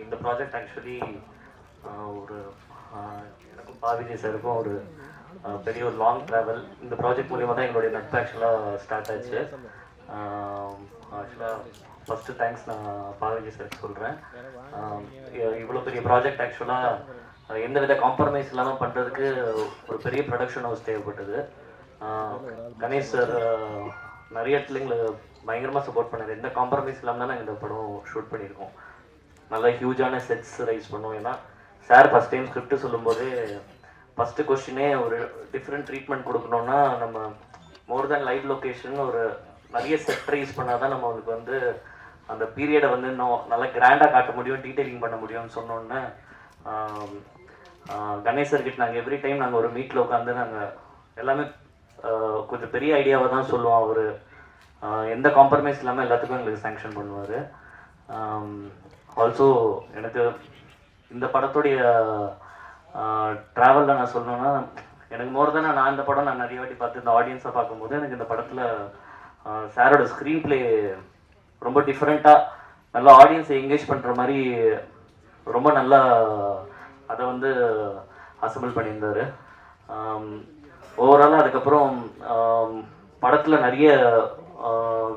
இந்த project actually ஒரு எனக்கும் பாவிஜி சாருக்கும் ஒரு பெரிய ஒரு லாங் ட்ராவல். இந்த ப்ராஜெக்ட் மூலிமா தான் எங்களுடைய நட்பு ஆக்சுவலாக ஸ்டார்ட் ஆச்சு. ஆக்சுவலாக ஃபஸ்ட்டு தேங்க்ஸ் நான் பாவிஜி சாருக்கு சொல்கிறேன். இவ்வளோ பெரிய ப்ராஜெக்ட் ஆக்சுவலாக எந்த வித காம்ப்ரமைஸ் இல்லாமல் பண்ணுறதுக்கு ஒரு பெரிய ப்ரொடக்ஷன் ஹவுஸ் தேவைப்பட்டது. கணேஷ் சார் நிறைய இடத்துல எங்களுக்கு பயங்கரமாக சப்போர்ட் பண்ணார். எந்த காம்ப்ரமைஸ் இல்லாமல் தான் நாங்கள் இந்த படம் ஷூட் பண்ணியிருக்கோம். நல்லா ஹியூஜான செட்ஸ் ரைஸ் பண்ணுவோம். ஏன்னா சார் ஃபஸ்ட் டைம் ஸ்கிரிப்ட் சொல்லும்போதே ஃபஸ்ட்டு கொஸ்டினே ஒரு டிஃப்ரெண்ட் ட்ரீட்மெண்ட் கொடுக்கணுன்னா நம்ம மோர் தேன் லைவ் லொக்கேஷன் ஒரு நிறைய செட் ரைஸ் பண்ணால் தான் நம்ம அவங்களுக்கு வந்து அந்த பீரியடை வந்து இன்னும் நல்லா கிராண்டாக காட்ட முடியும், டீட்டெயிலிங் பண்ண முடியும்னு சொன்னோன்னே கணேசர்கிட்ட நாங்கள் எவ்ரி டைம் நாங்கள் ஒரு மீட்டில் உட்காந்து நாங்கள் எல்லாமே கொஞ்சம் பெரிய ஐடியாவை தான் சொல்லுவோம். அவர் எந்த காம்ப்ரமைஸ் இல்லாமல் எல்லாத்துக்கும் எங்களுக்கு சேங்ஷன் பண்ணுவார். ஆல்சோ எனக்கு இந்த படத்துடைய ட்ராவலில் நான் சொல்லணுன்னா எனக்கு மோர் தானே நான் இந்த படம் நான் நிறைய வாட்டி பார்த்து இந்த ஆடியன்ஸை பார்க்கும்போது எனக்கு இந்த படத்தில் சாரோட ஸ்க்ரீன் பிளே ரொம்ப டிஃப்ரெண்ட்டாக நல்லா ஆடியன்ஸை என்கேஜ் பண்ணுற மாதிரி ரொம்ப நல்லா அதை வந்து அசம்பிள் பண்ணியிருந்தார். ஓவராலாக அதுக்கப்புறம் படத்தில் நிறைய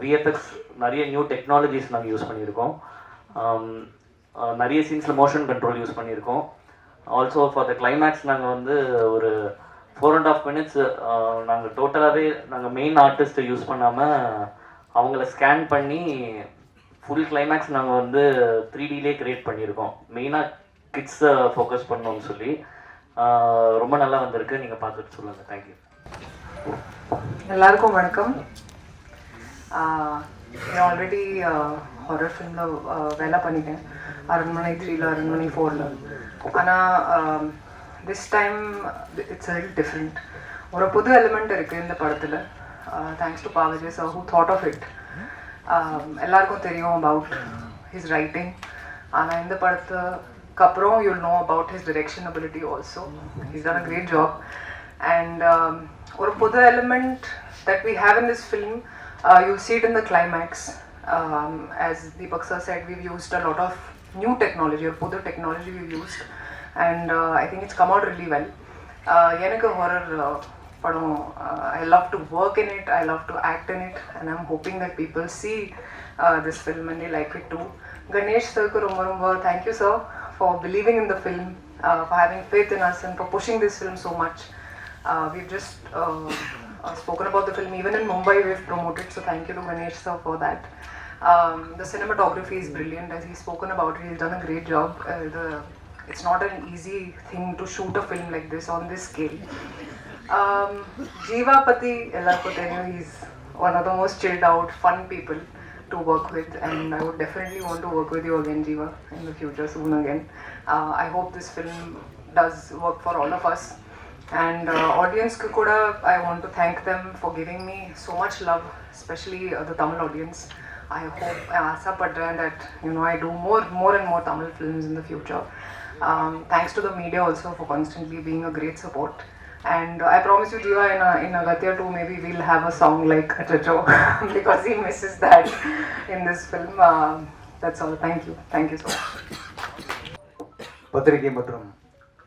விஎஃப்எக்ஸ் நிறைய நியூ டெக்னாலஜிஸ் நாங்கள் யூஸ் பண்ணியிருக்கோம். நிறைய சீன்ஸில் மோஷன் கண்ட்ரோல் யூஸ் பண்ணியிருக்கோம். ஆல்சோ ஃபார் த கிளைமேக்ஸ் நாங்கள் வந்து ஒரு 4.5 minutes நாங்கள் டோட்டலாகவே நாங்கள் மெயின் ஆர்டிஸ்ட்டை யூஸ் பண்ணாமல் அவங்கள ஸ்கேன் பண்ணி ஃபுல் கிளைமேக்ஸ் நாங்கள் வந்து 3Dலே க்ரியேட் பண்ணியிருக்கோம். மெயினாக கிட்ஸை ஃபோக்கஸ் பண்ணோம்னு சொல்லி ரொம்ப நல்லா வந்திருக்கு. நீங்கள் பார்த்துட்டு சொல்லுங்கள். தேங்க்யூ. எல்லாருக்கும் வணக்கம். நான் ஆல்ரெடி ஹாரர் ஃபிலிமில் வேலை பண்ணிட்டேன், அரண்மனை 3ல அரண்மனை 4ல. ஆனால் this time it's a little different. ஒரு புது எலிமெண்ட் இருக்குது இந்த படத்தில். Thanks to Paviji sir who thought of it. எல்லாருக்கும் தெரியும் அபவுட் ஹிஸ் ரைட்டிங். ஆனால் இந்த படத்துக்கு அப்புறம் you'll know about his direction ability also. He's done a great job. And ஒரு புது element that we have in this film, you'll see it in the climax. As Deepak sir said, we've used a lot of new technology, or pudu technology we've used, and I think it's come out really well. Yenakku horror padam, I love to work in it, I love to act in it, and I'm hoping that people see this film and they like it too. Ganesh sir ko romba thank you sir for believing in the film, for having faith in us and for pushing this film so much. We've just spoken about the film even in Mumbai. We've promoted, so thank you to Ganesh sir for that. The cinematography is brilliant, as he's spoken about it. He's done a great job. It's not an easy thing to shoot a film like this on this scale. Jeeva Pati, he's one of the most chilled out, fun people to work with, and I would definitely want to work with you again, Jeeva, in the future soon again. I hope this film does work for all of us. And audience ku kuda, I want to thank them for giving me so much love, especially the Tamil audience. I hope asa padren that I do more and more Tamil films in the future. Thanks to the media also for constantly being a great support. And I promise you, Jiva, in Agatya 2 maybe we'll have a song like Achacho because he misses that in this film. That's all. Thank you so much. பத்திரிகை மற்றும்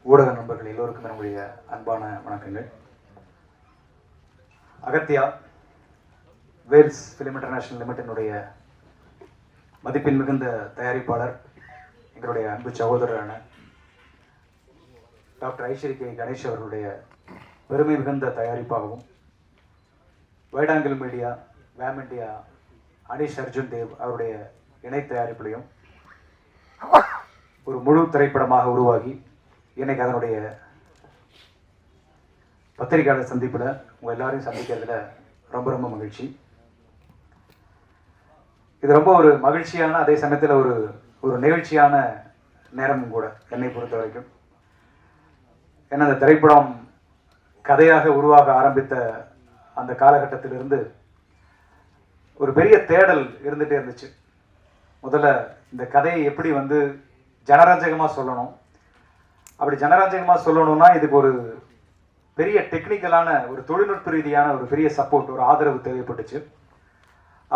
ஊடக நண்பர்கள் எல்லோருக்கும் நம்முடைய அன்பான வணக்கங்கள். Agathiya Wales Film international லிமிடெடினுடைய மதிப்பின் மிகுந்த தயாரிப்பாளர், எங்களுடைய அன்பு சகோதரரான டாக்டர் ஐஸ்வரி கே கணேஷ் அவர்களுடைய பெருமை மிகுந்த தயாரிப்பாகவும், வைடாங்கில் மீடியா, வேம் இண்டியா, அனீஷ் அர்ஜுன் தேவ் அவருடைய இணை தயாரிப்பிலையும் ஒரு முழு திரைப்படமாக உருவாகி இன்னைக்கு அதனுடைய பத்திரிகையாளர் சந்திப்பில் உங்கள் எல்லாரையும் சந்திக்கிறதுல ரொம்ப ரொம்ப மகிழ்ச்சி. இது ரொம்ப ஒரு மகிழ்ச்சியான, அதே சமயத்தில் ஒரு நிகழ்ச்சியான நேரமும் கூட என்னை பொறுத்த வரைக்கும். ஏன்னா அந்த திரைப்படம் கதையாக உருவாக ஆரம்பித்த அந்த காலகட்டத்திலிருந்து ஒரு பெரிய தேடல் இருந்துகிட்டே இருந்துச்சு. முதல்ல இந்த கதையை எப்படி வந்து ஜனரஞ்சகமாக சொல்லணும், அப்படி ஜனரஞ்சகமாக சொல்லணும்னா இதுக்கு ஒரு பெரிய டெக்னிக்கலான, ஒரு தொழில்நுட்ப ரீதியான ஒரு பெரிய சப்போர்ட், ஒரு ஆதரவு தேவைப்பட்டுச்சு.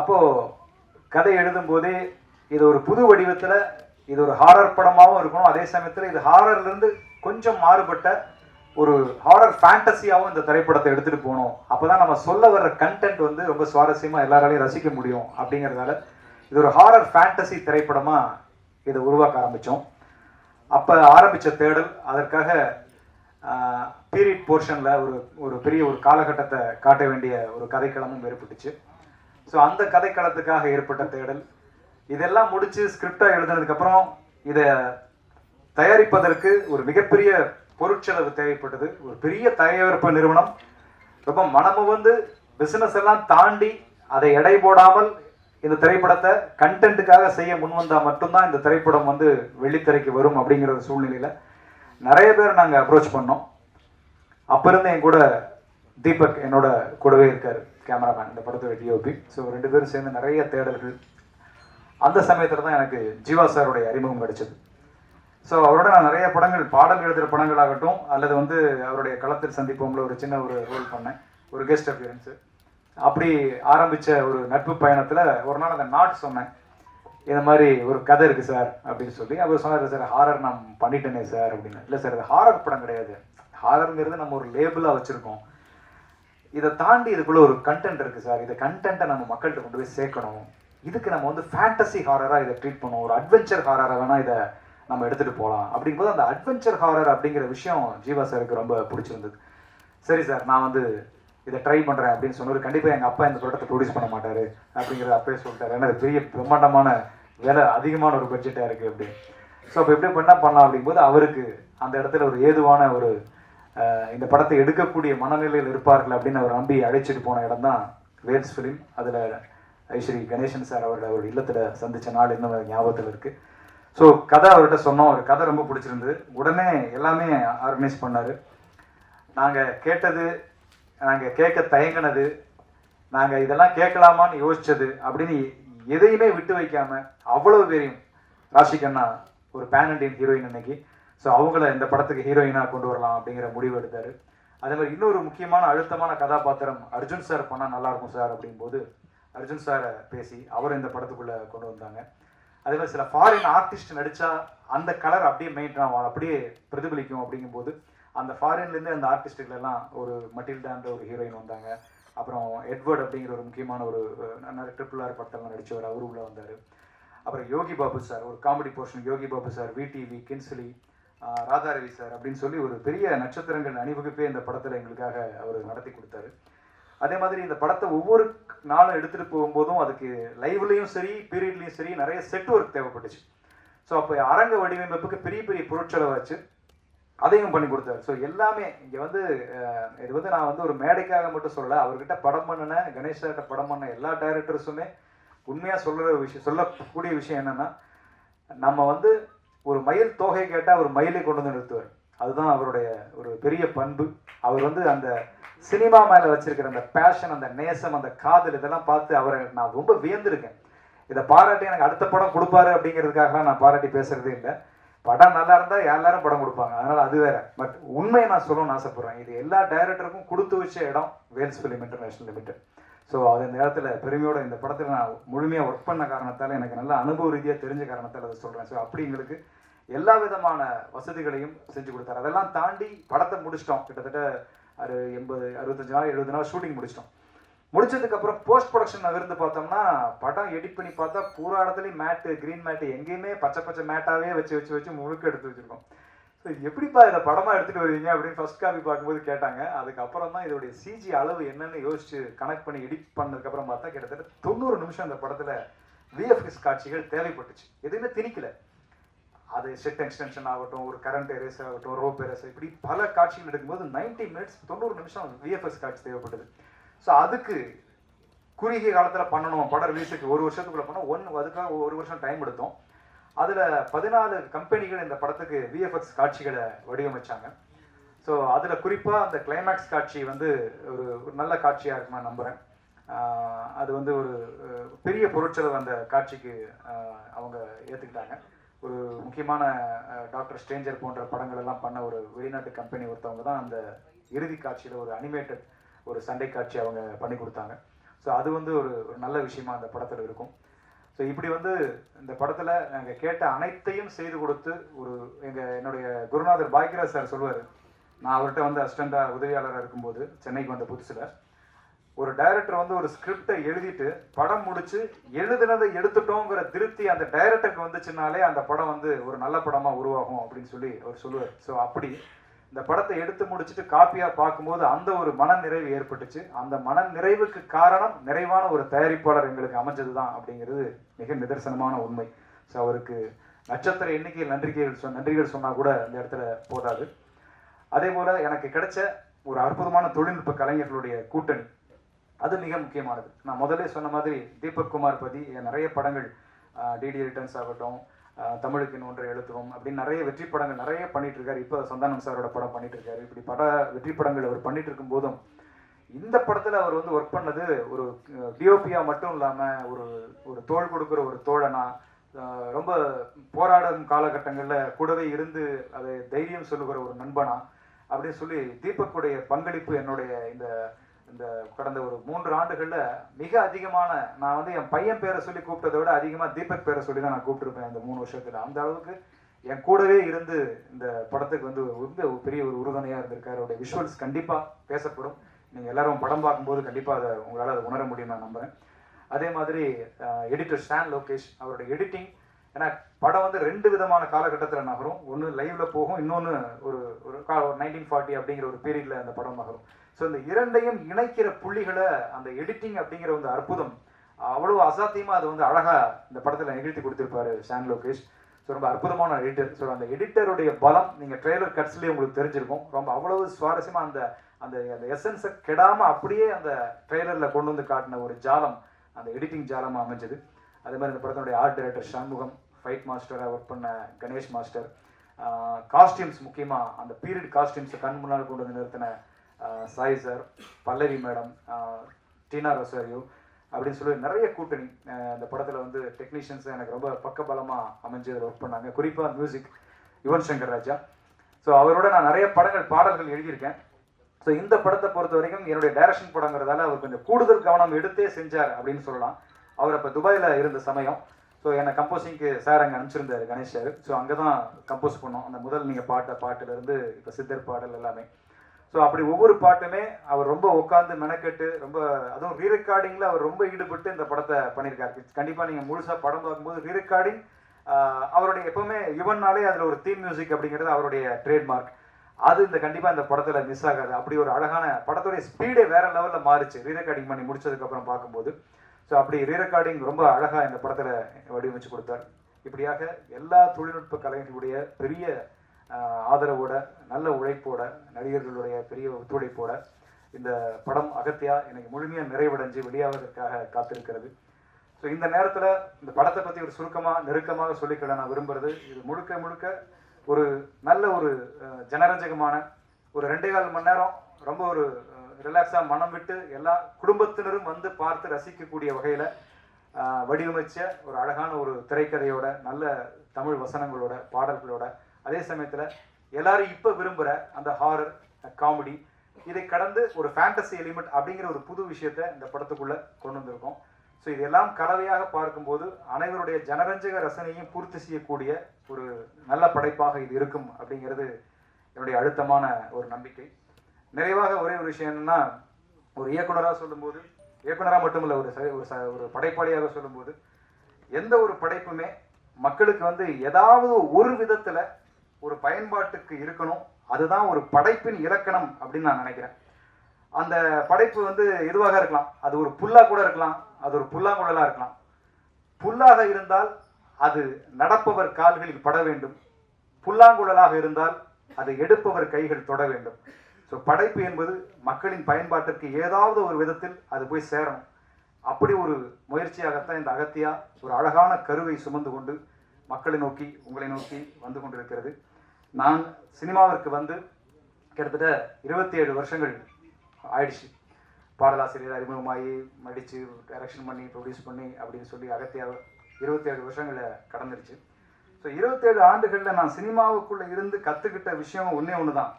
அப்போது கதை எழுதும் போதே இதை ஒரு புது வடிவத்தில் இது ஒரு ஹாரர் படமாகவும் இருக்கணும், அதே சமயத்தில் இது ஹாரர்லேருந்து கொஞ்சம் மாறுபட்ட ஒரு ஹாரர் ஃபேண்டசியாகவும் இந்த திரைப்படத்தை எடுத்துகிட்டு போகணும். அப்போ தான் நம்ம சொல்ல வர்ற கண்டென்ட் வந்து ரொம்ப சுவாரஸ்யமாக எல்லாராலையும் ரசிக்க முடியும். அப்படிங்கிறதால இது ஒரு ஹாரர் ஃபேண்டசி திரைப்படமாக இதை உருவாக்க ஆரம்பித்தோம். அப்போ ஆரம்பித்த தேடல் அதற்காக பீரியட் போர்ஷனில் ஒரு பெரிய ஒரு காலகட்டத்தை காட்ட வேண்டிய ஒரு கதைக்களமும் ஏற்பட்டுச்சு. ஸோ அந்த கதைக்களத்துக்காக ஏற்பட்ட தேடல் இதெல்லாம் முடித்து ஸ்கிரிப்டாக எழுதுனதுக்கப்புறம் இதை தயாரிப்பதற்கு ஒரு மிகப்பெரிய பொருட்செலவு தேவைப்பட்டது. ஒரு பெரிய தயாரிப்பு நிறுவனம் ரொம்ப மனமு வந்து பிசினஸ் எல்லாம் தாண்டி அதை எடை போடாமல் இந்த திரைப்படத்தை கண்டென்ட்டுக்காக செய்ய முன்வந்தா மட்டும்தான் இந்த திரைப்படம் வந்து வெள்ளித்திரைக்கு வரும் அப்படிங்கிற ஒரு சூழ்நிலையில நிறைய பேர் நாங்கள் அப்ரோச் பண்ணோம். அப்ப இருந்து என் கூட தீபக் என்னோட கூடவே இருக்காரு, கேமராமேன், இந்த படத்தோட டிஓபி. ஸோ 2 பேரும் சேர்ந்து நிறைய தேடல்கள். அந்த சமயத்தில் தான் எனக்கு ஜீவா சாருடைய அறிமுகம் கிடைச்சது. ஸோ அவரோட நான் நிறைய படங்கள், பாடல் எழுதுகிற படங்களாகட்டும் அல்லது வந்து அவருடைய களத்தில் சந்திப்போம்ல ஒரு சின்ன ஒரு ரோல் பண்ணேன், ஒரு கெஸ்ட் அப்பியரன்ஸு. அப்படி ஆரம்பித்த ஒரு நட்பு பயணத்தில் ஒரு நாள் அந்த நாட் சொன்னேன், இந்த மாதிரி ஒரு கதை இருக்குது சார் அப்படின்னு சொல்லி. அவர் சொன்னார், சார் ஹாரர் நான் பண்ணிட்டேனே சார் அப்படின்னு. இல்லை சார், இது ஹாரர் படம் கிடையாது, ஹாரருங்கிறது நம்ம ஒரு லேபிளாக வச்சுருக்கோம், இதை தாண்டி இதுக்குள்ளே ஒரு கண்டென்ட் இருக்குது சார், இந்த கண்டென்ட்டை நம்ம மக்கள்கிட்ட கொண்டு போய் சேர்க்கணும், இதுக்கு நம்ம வந்து ஃபேண்டசி ஹாரராக இதை ட்ரீட் பண்ணுவோம், ஒரு அட்வென்ச்சர் ஹாரராக வேணால் இதை நம்ம எடுத்துகிட்டு போகலாம். அப்படிங்கும்போது அந்த அட்வென்ச்சர் ஹாரர் அப்படிங்கிற விஷயம் ஜீவா சாருக்கு ரொம்ப பிடிச்சிருந்தது. சரி சார், நான் வந்து இதை ட்ரை பண்ணுறேன் அப்படின்னு சொன்னார். கண்டிப்பாக எங்கள் அப்பா இந்த ப்ராடக்ட்டை ப்ரொடியூஸ் பண்ண மாட்டார் அப்படிங்கிறத அப்பவே சொல்லிட்டார். ஏன்னா பெரிய பிரம்மாண்டமான விலை, அதிகமான ஒரு பட்ஜெட்டாக இருக்குது அப்படின்னு. ஸோ அப்போ எப்படி பண்ணலாம் அப்படிங்கும்போது அவருக்கு அந்த இடத்துல ஒரு ஏதுவான ஒரு இந்த படத்தை எடுக்கக்கூடிய மனநிலையில் இருப்பார்கள் அப்படின்னு அவர் நம்பி அழைச்சிட்டு போன இடம் தான் வேல்ஸ் ஃபிலிம். அதில் ஐஸ்வரி கணேசன் சார் அவரோட இல்லத்தில் சந்தித்த நாள் இன்னும் ஞாபகத்தில் இருக்குது. ஸோ கதை அவர்கிட்ட சொன்னோம், ஒரு கதை ரொம்ப பிடிச்சிருந்தது. உடனே எல்லாமே ஆர்கனைஸ் பண்ணார். நாங்கள் கேட்டது, நாங்கள் கேட்க தயங்கினது, நாங்கள் இதெல்லாம் கேட்கலாமான்னு யோசிச்சது அப்படின்னு எதையுமே விட்டு வைக்காமல் அவ்வளவு பேரையும், ராஷிகண்ணா ஒரு பேன் இண்டியன் ஹீரோயின் இன்னைக்கு, ஸோ அவங்கள இந்த படத்துக்கு ஹீரோயினாக கொண்டு வரலாம் அப்படிங்கிற முடிவு எடுத்தார். அதே மாதிரி இன்னொரு முக்கியமான அழுத்தமான கதாபாத்திரம் அர்ஜுன் சார் பண்ணால் நல்லாயிருக்கும் சார் அப்படிங்கும்போது அர்ஜுன் சாரை பேசி அவர் இந்த படத்துக்குள்ளே கொண்டு வந்தாங்க. அதே மாதிரி சில ஃபாரின் ஆர்டிஸ்ட் நடித்தா அந்த கலர் அப்படியே மெயின்டைன் ஆகும், அப்படியே பிரதிபலிக்கும். அப்படிங்கும்போது அந்த ஃபாரின்லேருந்து அந்த ஆர்டிஸ்ட்டுகள் எல்லாம் ஒரு மட்டில்டான்ற ஒரு ஹீரோயின் வந்தாங்க. அப்புறம் எட்வர்ட் அப்படிங்கிற ஒரு முக்கியமான ஒரு RRR படத்தெல்லாம் நடித்தவர், அவரு உள்ள வந்தார். அப்புறம் யோகி பாபு சார், ஒரு comedy portion Yogi Babu sir, VTV, Kingsley, Radharavi sir அப்படின்னு சொல்லி ஒரு பெரிய நட்சத்திரங்கள் அணிவகுப்பே இந்த படத்தில் எங்களுக்காக அவர் நடத்தி கொடுத்தாரு. அதே மாதிரி இந்த படத்தை ஒவ்வொரு நாளும் எடுத்துகிட்டு போகும்போதும் அதுக்கு லைவ்லையும் சரி பீரியட்லையும் சரி நிறைய செட் ஒர்க் தேவைப்பட்டுச்சு. ஸோ அப்போ அரங்க வடிவமைப்புக்கு பெரிய பெரிய பொருட்செலவாச்சு, அதையும் பண்ணி கொடுத்தாரு. ஸோ எல்லாமே இங்கே வந்து இது வந்து நான் வந்து ஒரு மேடைக்காக மட்டும் சொல்லலை, அவர்கிட்ட படம் பண்ணின கணேஷ்கிட்ட படம் பண்ண எல்லா டைரக்டர்ஸுமே உண்மையாக சொல்லக்கூடிய விஷயம் என்னென்னா, நம்ம வந்து ஒரு மயில் தோகை கேட்டால் ஒரு மயிலை கொண்டு வந்து நிறுத்துவார். அதுதான் அவருடைய ஒரு பெரிய பண்பு. அவர் வந்து அந்த சினிமா மேலே வச்சிருக்கிற அந்த பேஷன், அந்த நேசம், அந்த காதல், இதெல்லாம் பார்த்து அவரை நான் ரொம்ப வியந்திருக்கேன். இதை பாராட்டி எனக்கு அடுத்த படம் கொடுப்பாரு அப்படிங்கிறதுக்காக நான் பாராட்டி பேசுறதே இல்லை. படம் நல்லா இருந்தால் எல்லாரும் படம் கொடுப்பாங்க, அதனால அது வேற. பட் உண்மையை நான் சொல்லணும்னு ஆசைப்படுறேன், இது எல்லா டைரக்டருக்கும் கொடுத்து வச்ச இடம் Vels Film International Limited. So அது இந்த இடத்துல பெருமையோட இந்த படத்தில் நான் முழுமையாக ஒர்க் பண்ண காரணத்தால், எனக்கு நல்ல அனுபவ ரீதியாக தெரிஞ்ச காரணத்தால் அதை சொல்கிறேன். ஸோ அப்படி எங்களுக்கு எல்லா விதமான வசதிகளையும் செஞ்சு கொடுத்தாரு. அதெல்லாம் தாண்டி படத்தை முடிச்சிட்டோம். கிட்டத்தட்ட 65 நாள் 70 நாள் ஷூட்டிங் முடிச்சிட்டோம். முடிச்சதுக்கப்புறம் போஸ்ட் ப்ரொடக்ஷன் நகர்ந்து பார்த்தோம்னா படம் எடிட் பண்ணி பார்த்தா பூரா இடத்துலையும் மேட்டு, க்ரீன் மேட்டு, எங்கேயுமே பச்சை மேட்டாவே வச்சு முழுக்க எடுத்து வச்சிருக்கோம். ஸோ எப்படிப்பா இதை படமாக எடுத்துகிட்டு வருவீங்க அப்படின்னு ஃபர்ஸ்ட் காப்பி பார்க்கும்போது கேட்டாங்க. அதுக்கப்புறம் தான் இதோடைய சிஜி அளவு என்னன்னு யோசிச்சு கனெக்ட் பண்ணி எடிட் பண்ணதுக்கப்புறம் பார்த்தா கிட்டத்தட்ட 90 நிமிஷம் அந்த படத்தில் விஎஃப்எக்ஸ் காட்சிகள் தேவைப்பட்டுச்சு. எதுவுமே திணிக்கல. அது செட் எக்ஸ்டென்ஷன் ஆகட்டும், ஒரு கரண்ட் எரேஸ் ஆகட்டும், ரோப் எரேஸ், இப்படி பல காட்சிகள் எடுக்கும்போது 90 மினிட்ஸ் 90 நிமிஷம் விஎஃப்எக்ஸ் காட்சி தேவைப்பட்டது. ஸோ அதுக்கு குறுகிய காலத்தில் பண்ணணும், படம் ரிலீஸுக்கு 1 வருஷத்துக்குள்ள பண்ணோம். அதுக்காக 1 வருஷம் டைம் எடுத்தோம். அதில் 14 கம்பெனிகள் இந்த படத்துக்கு விஎஃப்எக்ஸ் காட்சிகளை வடிவமைச்சாங்க. ஸோ அதில் குறிப்பாக அந்த கிளைமேக்ஸ் காட்சி வந்து ஒரு நல்ல காட்சியாக இருக்குமா நம்புகிறேன். அது வந்து ஒரு பெரிய பொருட்செலவு அந்த காட்சிக்கு அவங்க ஏற்றுக்கிட்டாங்க. ஒரு முக்கியமான டாக்டர் ஸ்ட்ரேஞ்சர் போன்ற படங்கள் எல்லாம் பண்ண ஒரு வெளிநாட்டு கம்பெனி ஒருத்தவங்க தான் அந்த இறுதி காட்சியில் ஒரு அனிமேட்டட் ஒரு சண்டை காட்சி அவங்க பண்ணி கொடுத்தாங்க. ஸோ அது வந்து ஒரு நல்ல விஷயமா அந்த படத்தில் இருக்கும். ஸோ இப்படி வந்து இந்த படத்தில் நாங்கள் கேட்ட அனைத்தையும் செய்து கொடுத்து என்னுடைய குருநாதர் பாக்யராஜ் சார் சொல்லுவார், நான் அவர்கிட்ட வந்து அசிஸ்டண்டாக உதவியாளராக இருக்கும்போது சென்னைக்கு வந்த புதுசில், ஒரு டைரக்டர் வந்து ஒரு ஸ்கிரிப்டை எழுதிட்டு படம் முடிச்சு எழுதுனதை எடுத்துட்டோங்கிற திருப்தி அந்த டைரக்டருக்கு வந்துச்சுனாலே அந்த படம் வந்து ஒரு நல்ல படமாக உருவாகும் அப்படின்னு சொல்லி அவர் சொல்லுவார். ஸோ அப்படி இந்த படத்தை எடுத்து முடிச்சுட்டு காப்பியாக பார்க்கும்போது அந்த ஒரு மன நிறைவு ஏற்பட்டுச்சு. அந்த மன நிறைவுக்கு காரணம் நிறைவான ஒரு தயாரிப்பாளர் எங்களுக்கு அமைஞ்சது தான் அப்படிங்கிறது மிக நிதர்சனமான உண்மை. ஸோ அவருக்கு நட்சத்திர எண்ணிக்கையில் நன்றிகள் சொன்னால் கூட இந்த இடத்துல போதாது. அதே போல் எனக்கு கிடைச்ச ஒரு அற்புதமான தொழில்நுட்ப கலைஞர்களுடைய கூட்டணி, அது மிக முக்கியமானது. நான் முதல்ல சொன்ன மாதிரி தீபக் குமார் பதி நிறைய படங்கள், டிடி ரிட்டர்ன்ஸ் ஆகட்டும், தமிழுக்கு ஒன்றை எழுத்துவோம் அப்படின்னு நிறைய வெற்றி படங்கள் நிறைய பண்ணிட்டு இருக்காரு. இப்போ சந்தானம் சாரோட படம் பண்ணிட்டு இருக்காரு. இப்படி வெற்றி படங்கள் அவர் பண்ணிட்டு இருக்கும் போதும் இந்த படத்துல அவர் வந்து ஒர்க் பண்ணது ஒரு டிஓபியா மட்டும் இல்லாம ஒரு தோள் கொடுக்குற ஒரு தோழனா, ரொம்ப போராடும் காலகட்டங்கள்ல கூடவே இருந்து அதை தைரியம் சொல்லுகிற ஒரு நண்பனா அப்படின்னு சொல்லி தீபக்குடைய பங்களிப்பு என்னுடைய இந்த கடந்த ஒரு 3 ஆண்டுகள்ல மிக அதிகமான, நான் வந்து என் பையன் பேரை சொல்லி கூப்பிட்டதை விட அதிகமா தீபக் பேரை சொல்லி தான் நான் கூப்பிட்டுருப்பேன் இந்த 3 வருஷத்துல. அந்த அளவுக்கு என் கூடவே இருந்து இந்த படத்துக்கு வந்து ஒரு பெரிய ஒரு உறுதுணையா இருந்திருக்காரு. அவருடைய விஷுவல்ஸ் கண்டிப்பா பேசப்படும். நீங்க எல்லாரும் படம் பார்க்கும்போது கண்டிப்பா அதை உங்களால் அதை உணர முடியும் நான் நம்புறேன். அதே மாதிரி எடிட்டர் ஷான் லோகேஷ், அவருடைய எடிட்டிங், ஏன்னா படம் வந்து 2 விதமான காலகட்டத்தில் நகரும். ஒன்று லைவ்ல போகும், இன்னொன்று ஒரு 1940 அப்படிங்கிற ஒரு பீரியட்ல அந்த படம் நகரும். ஸோ இந்த இரண்டையும் இணைக்கிற புள்ளிகளை அந்த எடிட்டிங் அப்படிங்கிற ஒரு அற்புதம், அவ்வளவு அசாத்தியமா அது வந்து அழகா இந்த படத்துல நிகழ்த்தி கொடுத்திருப்பாரு ஷான் லோகேஷ். ஸோ ரொம்ப அற்புதமான எடிட்டர். ஸோ அந்த எடிட்டருடைய பலம் நீங்க ட்ரெய்லர் கட்ஸ்லயே உங்களுக்கு தெரிஞ்சிருக்கும். ரொம்ப அவ்வளவு சுவாரஸ்யமா அந்த அந்த எசன்ஸை கெடாம அப்படியே அந்த ட்ரெய்லர்ல கொண்டு வந்து காட்டின ஒரு ஜாலம் அந்த எடிட்டிங் ஜாலமா அமைஞ்சது. அதே மாதிரி இந்த படத்தினுடைய ஆர்ட் டைரக்டர் ஷண்முகம், ஃபைட் மாஸ்டராக ஒர்க் பண்ண கணேஷ் மாஸ்டர், காஸ்டியூம்ஸ் முக்கியமா அந்த பீரியட் காஸ்டியூம்ஸை கண் முன்னால் கொண்டு வந்து நிறுத்தின சாய் சார், பல்லவி மேடம், டீனா ரொசாரியோ அப்படின்னு சொல்லி நிறைய கூட்டணி இந்த படத்தில் வந்து டெக்னீஷியன்ஸ் எனக்கு ரொம்ப பக்கபலமா அமைஞ்சு அதில் ஒர்க் பண்ணாங்க. குறிப்பாக மியூசிக் யுவன் சங்கர் ராஜா. ஸோ அவரோட நான் நிறைய பாடல்கள் எழுதியிருக்கேன். ஸோ இந்த படத்தை பொறுத்த வரைக்கும் என்னுடைய டைரக்ஷன் படங்கிறதால அவர் கொஞ்சம் கூடுதல் கவனம் எடுத்தே செஞ்சார் அப்படின்னு சொல்லலாம். அவர் அப்போ துபாயில் இருந்த சமயம். ஸோ என்னை கம்போசிங்க்கு சார் அங்கே அனுப்பிச்சிருந்தாரு கணேஷ் சார். ஸோ அங்கே தான் கம்போஸ் பண்ணோம். அந்த முதல் நீங்கள் பாட்டுலேருந்து இப்போ சித்தர் பாடல் எல்லாமே. ஸோ அப்படி ஒவ்வொரு பாட்டுமே அவர் ரொம்ப உட்காந்து மெனக்கெட்டு ரொம்ப, அதுவும் ரீரெக்கார்டிங்கில் அவர் ரொம்ப ஈடுபட்டு இந்த படத்தை பண்ணியிருக்காரு. கண்டிப்பாக நீங்கள் முழுசாக படம் பார்க்கும்போது ரீரெக்கார்டிங் அவருடைய எப்பவுமே யுவன்னாலே அதில் ஒரு தீம் மியூசிக் அப்படிங்கிறது அவருடைய ட்ரேட்மார்க். அது கண்டிப்பாக இந்த படத்தில் மிஸ் ஆகாது. அப்படி ஒரு அழகான படத்துடைய ஸ்பீடே வேற லெவலில் மாறிச்சு ரீரெக்கார்டிங் பண்ணி முடிச்சதுக்கப்புறம் பார்க்கும்போது. ஸோ அப்படி ரீரெக்கார்டிங் ரொம்ப அழகாக இந்த படத்தில் வடிவமைச்சு கொடுத்தார். இப்படியாக எல்லா தொழில்நுட்ப கலைஞர்களுடைய பெரிய ஆதரவோட, நல்ல உழைப்போட, நடிகர்களுடைய பெரிய ஒத்துழைப்போட இந்த படம் அகத்தியா எனக்கு முழுமையாக நிறைவடைஞ்சு வெளியாவதற்காக காத்திருக்கிறது. ஸோ இந்த நேரத்தில் இந்த படத்தை பற்றி ஒரு நெருக்கமாக சொல்லிக்கிட நான் விரும்புறது, இது முழுக்க ஒரு நல்ல ஒரு ஜனரஞ்சகமான ஒரு 2.25 மணி நேரம் ரொம்ப ஒரு ரிலாக்ஸாக மனம் விட்டு எல்லா குடும்பத்தினரும் வந்து பார்த்து ரசிக்கக்கூடிய வகையில் வடிவமைச்ச ஒரு அழகான ஒரு திரைக்கதையோட, நல்ல தமிழ் வசனங்களோட, பாடல்களோட, அதே சமயத்தில் எல்லாரும் இப்போ விரும்புகிற அந்த ஹாரர் காமெடி, இதை கடந்து ஒரு ஃபேண்டசி எலிமெண்ட் அப்படிங்கிற ஒரு புது விஷயத்தை இந்த படத்துக்குள்ளே கொண்டு வந்திருக்கோம். ஸோ இதெல்லாம் கலவையாக பார்க்கும்போது அனைவருடைய ஜனரஞ்சக ரசனையும் பூர்த்தி செய்யக்கூடிய ஒரு நல்ல படைப்பாக இது இருக்கும் அப்படிங்கிறது என்னுடைய அழுத்தமான ஒரு நம்பிக்கை. நிறைவாக ஒரே ஒரு விஷயம் என்னன்னா, ஒரு இயக்குனராக சொல்லும்போது, இயக்குனராக மட்டுமில்லை, ஒரு படைப்பாளியாக சொல்லும்போது, எந்த ஒரு படைப்புமே மக்களுக்கு வந்து ஏதாவது ஒரு விதத்துல ஒரு பயன்பாட்டுக்கு இருக்கணும். அதுதான் ஒரு படைப்பின் இலக்கணம் அப்படின்னு நான் நினைக்கிறேன். அந்த படைப்பு வந்து எதுவாக இருக்கலாம், அது ஒரு புல்லா கூட இருக்கலாம், அது ஒரு புல்லாங்குழலா இருக்கலாம். புல்லாக இருந்தால் அது நடப்பவர் கால்களில் பட வேண்டும், புல்லாங்குழலாக இருந்தால் அதை எடுப்பவர் கைகள் தொட வேண்டும். ஸோ படைப்பு என்பது மக்களின் பயன்பாட்டிற்கு ஏதாவது ஒரு விதத்தில் அது போய் சேரணும். அப்படி ஒரு முயற்சியாகத்தான் இந்த அகத்தியா ஒரு அழகான கருவை சுமந்து கொண்டு மக்களை நோக்கி, உங்களை நோக்கி வந்து கொண்டிருக்கிறது. நான் சினிமாவிற்கு வந்து கிட்டத்தட்ட 27 வருஷங்கள் ஆயிடுச்சு. பாடலாசிரியர் அறிமுகமாகி, நடித்து, டைரக்ஷன் பண்ணி, ப்ரொடியூஸ் பண்ணி அப்படின்னு சொல்லி அகத்தியா 27 வருஷங்களை கடந்துருச்சு. ஸோ 27 ஆண்டுகளில் நான் சினிமாவுக்குள்ளே இருந்து கற்றுக்கிட்ட விஷயம் ஒன்று தான்.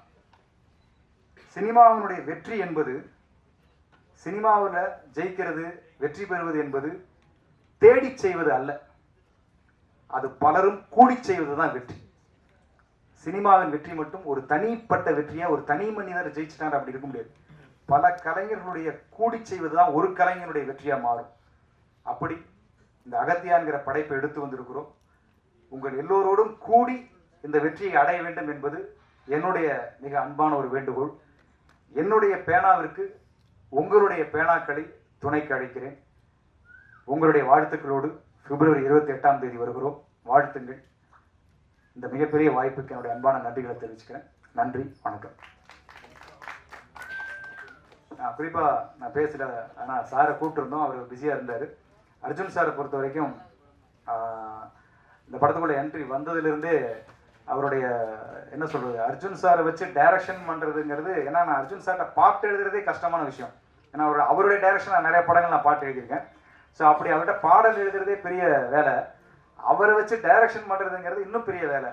சினிமாவினுடைய வெற்றி என்பது, சினிமாவில் ஜெயிக்கிறது, வெற்றி பெறுவது என்பது தேடி செய்வது அல்ல, அது பலரும் கூடி செய்வது தான் வெற்றி. சினிமாவின் வெற்றி மட்டும் ஒரு தனிப்பட்ட வெற்றியா ஒரு தனி மனிதர் ஜெயிச்சிட்டார் அப்படி இருக்க முடியாது. பல கலைஞர்களுடைய கூடி செய்வது தான் ஒரு கலைஞனுடைய வெற்றியா மாறும். அப்படி இந்த அகத்தியான்கிற படைப்பை எடுத்து வந்திருக்கிறோம். உங்கள் எல்லோரோடும் கூடி இந்த வெற்றியை அடைய வேண்டும் என்பது என்னுடைய மிக அன்பான ஒரு வேண்டுகோள். என்னுடைய பேனாவிற்கு உங்களுடைய பேனாக்களை துணைக்கு அழைக்கிறேன். உங்களுடைய வாழ்த்துக்களோடு பிப்ரவரி 28ஆம் தேதி வருகிறோம். வாழ்த்துங்கள். இந்த மிகப்பெரிய வாய்ப்புக்கு என்னுடைய அன்பான நன்றிகளை தெரிவிச்சுக்கிறேன். நன்றி, வணக்கம். குறிப்பா நான் பேசல, ஆனா சாரை கூப்பிட்டுருந்தோம், அவர் பிஸியா இருந்தாரு. அர்ஜுன் சாரை பொறுத்த வரைக்கும் இந்த படத்துக்குள்ள என்ட்ரி வந்ததுலேருந்தே அவருடைய என்ன சொல்றது, அர்ஜுன் சாரை வச்சு டைரக்ஷன் பண்றதுங்கிறது, ஏன்னா நான் அர்ஜுன் சார்ட்ட பாட்டு எழுதுறதே கஷ்டமான விஷயம். ஏன்னா அவருடைய டைரக்ஷன் நான் நிறைய படங்கள் நான் பாட்டு எழுதியிருக்கேன். ஸோ அப்படி அவர்கிட்ட பாடல் எழுதுறதே பெரிய வேலை, அவரை வச்சு டைரக்ஷன் பண்றதுங்கிறது இன்னும் பெரிய வேலை.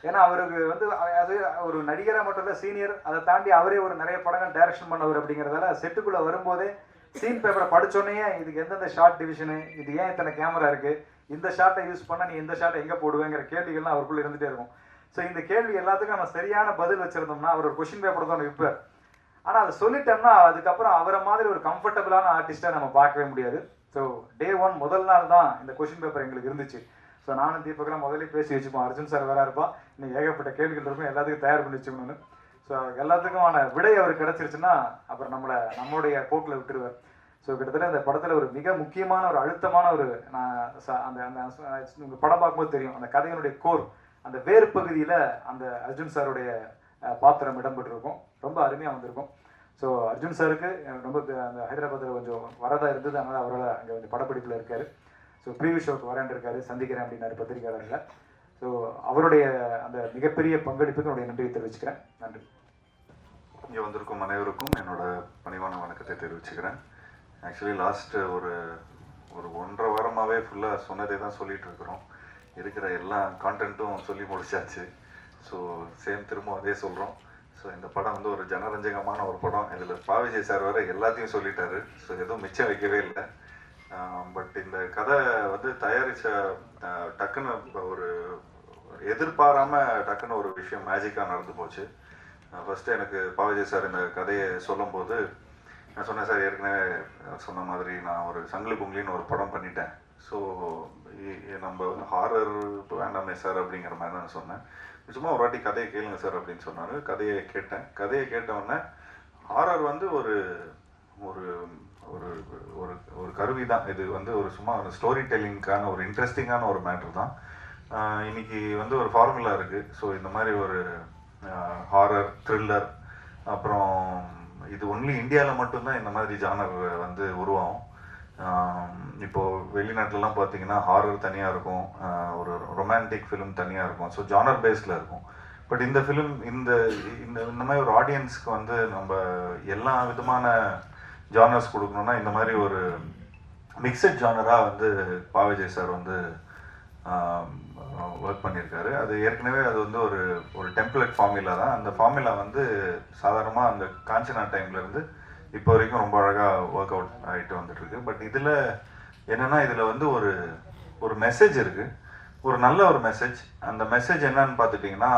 ஏன்னா அவருக்கு வந்து அது ஒரு நடிகரை மட்டும் இல்லை, சீனியர், அதை தாண்டி அவரே ஒரு நிறைய படங்கள் டைரக்ஷன் பண்ணவர். அப்படிங்கிறதால செட்டுக்குள்ள வரும்போதே சீன் பேப்பரை படிச்சோடனே இதுக்கு எந்தெந்த ஷார்ட் டிவிஷனு, இது ஏன் இத்தனை கேமரா இருக்கு, இந்த ஷார்ட்டை யூஸ் பண்ண நீ இந்த ஷார்ட்டை எங்க போடுவேங்கிற கேள்விகள்லாம் அவருக்குள்ள இருந்துட்டே இருக்கும். ஸோ இந்த கேள்வி எல்லாத்துக்கும் நம்ம சரியான பதில் வச்சிருந்தோம்னா அவர் ஒரு கொஸ்டின் பேப்பர் தான் விற்பார். ஆனால் அதை சொல்லிட்டோம்னா அதுக்கப்புறம் அவரை மாதிரி ஒரு கம்ஃபர்டபுளான ஆர்டிஸ்டை நம்ம பார்க்கவே முடியாது. ஸோ டே 1 முதல் நாள் தான் இந்த கொஸ்டின் பேப்பர் எங்களுக்கு இருந்துச்சு. ஸோ நானும் தீபக்கெல்லாம் முதலே பேசி வச்சுப்போம், அர்ஜுன் சார் வேற இருப்பா, இன்னைக்கு ஏகப்பட்ட கேள்விகள் இருக்கும், எல்லாத்துக்கும் தயார் பண்ணி வச்சுக்கணும்னு. ஸோ எல்லாத்துக்குமான விடை அவர் கிடைச்சிருச்சுன்னா அப்புறம் நம்மளுடைய போக்கில் விட்டுருவார். ஸோ கிட்டத்தட்ட இந்த படத்தில் ஒரு மிக முக்கியமான ஒரு அழுத்தமான ஒரு அந்த படம் பார்க்கும்போது தெரியும், அந்த கதையினுடைய கோர், அந்த வேறு பகுதியில் அந்த அர்ஜுன் சாருடைய பாத்திரம் இடம்பெற்றிருக்கும். ரொம்ப அருமையாக வந்திருக்கும். ஸோ அர்ஜுன் சாருக்கு ரொம்ப அந்த ஹைதராபாத்தில் கொஞ்சம் வரதா இருந்தது, அதனால் அவரோட அங்கே கொஞ்சம் படப்பிடிப்பில் இருக்காரு. ஸோ ப்ரீவியூ ஷோக்கு வரேன் இருக்காரு, சந்திக்கிறேன் அப்படின்னாரு பத்திரிகையாளர்களை. ஸோ அவருடைய அந்த மிகப்பெரிய பங்களிப்புக்கு என்னுடைய நன்றியை தெரிவிச்சுக்கிறேன். நன்றி. இங்கே வந்திருக்கும் அனைவருக்கும் என்னோட பணிவான வணக்கத்தை தெரிவிச்சுக்கிறேன். ஆக்சுவலி லாஸ்ட் ஒரு 1.5 வாரமாகவே ஃபுல்லாக சொன்னதே தான் சொல்லிட்டு இருக்கிறோம். இருக்கிற எல்லா கான்டென்ட்டும் சொல்லி முடிச்சாச்சு. ஸோ சேம் திரும்ப அதே சொல்கிறோம். ஸோ இந்த படம் வந்து ஒரு ஜனரஞ்சகமான ஒரு படம். இதில் பாவிஜய் சார் வேறு எல்லாத்தையும் சொல்லிட்டாரு. ஸோ எதுவும் மிச்சம் வைக்கவே இல்லை. பட் இந்த கதை வந்து தயாரித்த டக்குன்னு ஒரு எதிர்பாராமல் டக்குன்னு ஒரு விஷயம் மேஜிக்காக நடந்து போச்சு. ஃபஸ்ட்டு எனக்கு பாவிஜய் சார் இந்த கதையை சொல்லும்போது நான் சொன்னேன், சார் ஏற்கனவே சொன்ன மாதிரி நான் ஒரு சங்கிலி பொங்கலின்னு ஒரு படம் பண்ணிட்டேன். ஸோ நம்ம வந்து ஹாரர் வேண்டாமே சார் அப்படிங்கிற மாதிரி தான் சொன்னேன். சும்மா ஒரு வாட்டி கதையை கேளுங்க சார் அப்படின்னு சொன்னார். கதையை கேட்டேன். கதையை கேட்டவுடனே ஹாரர் வந்து ஒரு ஒரு ஒரு ஒரு கருவி தான். இது வந்து ஒரு சும்மா ஒரு ஸ்டோரி டெல்லிங்கான ஒரு இன்ட்ரெஸ்டிங்கான ஒரு மேட்ரு தான். இன்னைக்கு வந்து ஒரு ஃபார்முலா இருக்குது. ஸோ இந்த மாதிரி ஒரு ஹாரர் த்ரில்லர், அப்புறம் இது ஒன்லி இந்தியாவில் மட்டும்தான் இந்த மாதிரி ஜானர் வந்து உருவாகும். இப்போது வெளிநாட்டிலலாம் பார்த்தீங்கன்னா ஹாரர் தனியாக இருக்கும், ஒரு ரொமான்டிக் ஃபிலிம் தனியாக இருக்கும். ஸோ ஜானர் பேஸில் இருக்கும். பட் இந்த ஃபிலிம் இந்த மாதிரி ஒரு ஆடியன்ஸ்க்கு வந்து நம்ம எல்லா விதமான ஜானர்ஸ் கொடுக்கணும்னா இந்த மாதிரி ஒரு மிக்சட் ஜானராக வந்து பாவிஜய் சார் வந்து ஒர்க் பண்ணியிருக்காரு. அது ஏற்கனவே அது வந்து ஒரு டெம்ப்ளேட் ஃபார்முலா தான். அந்த ஃபார்முலா வந்து சாதாரணமாக அந்த காஞ்சனா டைம்லேருந்து இப்போ வரைக்கும் ரொம்ப அழகாக ஒர்க் அவுட் ஆகிட்டு வந்துட்டுருக்கு. பட் இதில் என்னென்னா இதில் வந்து ஒரு மெசேஜ் இருக்குது, ஒரு நல்ல ஒரு மெசேஜ். அந்த மெசேஜ் என்னன்னு பார்த்துட்டிங்கன்னா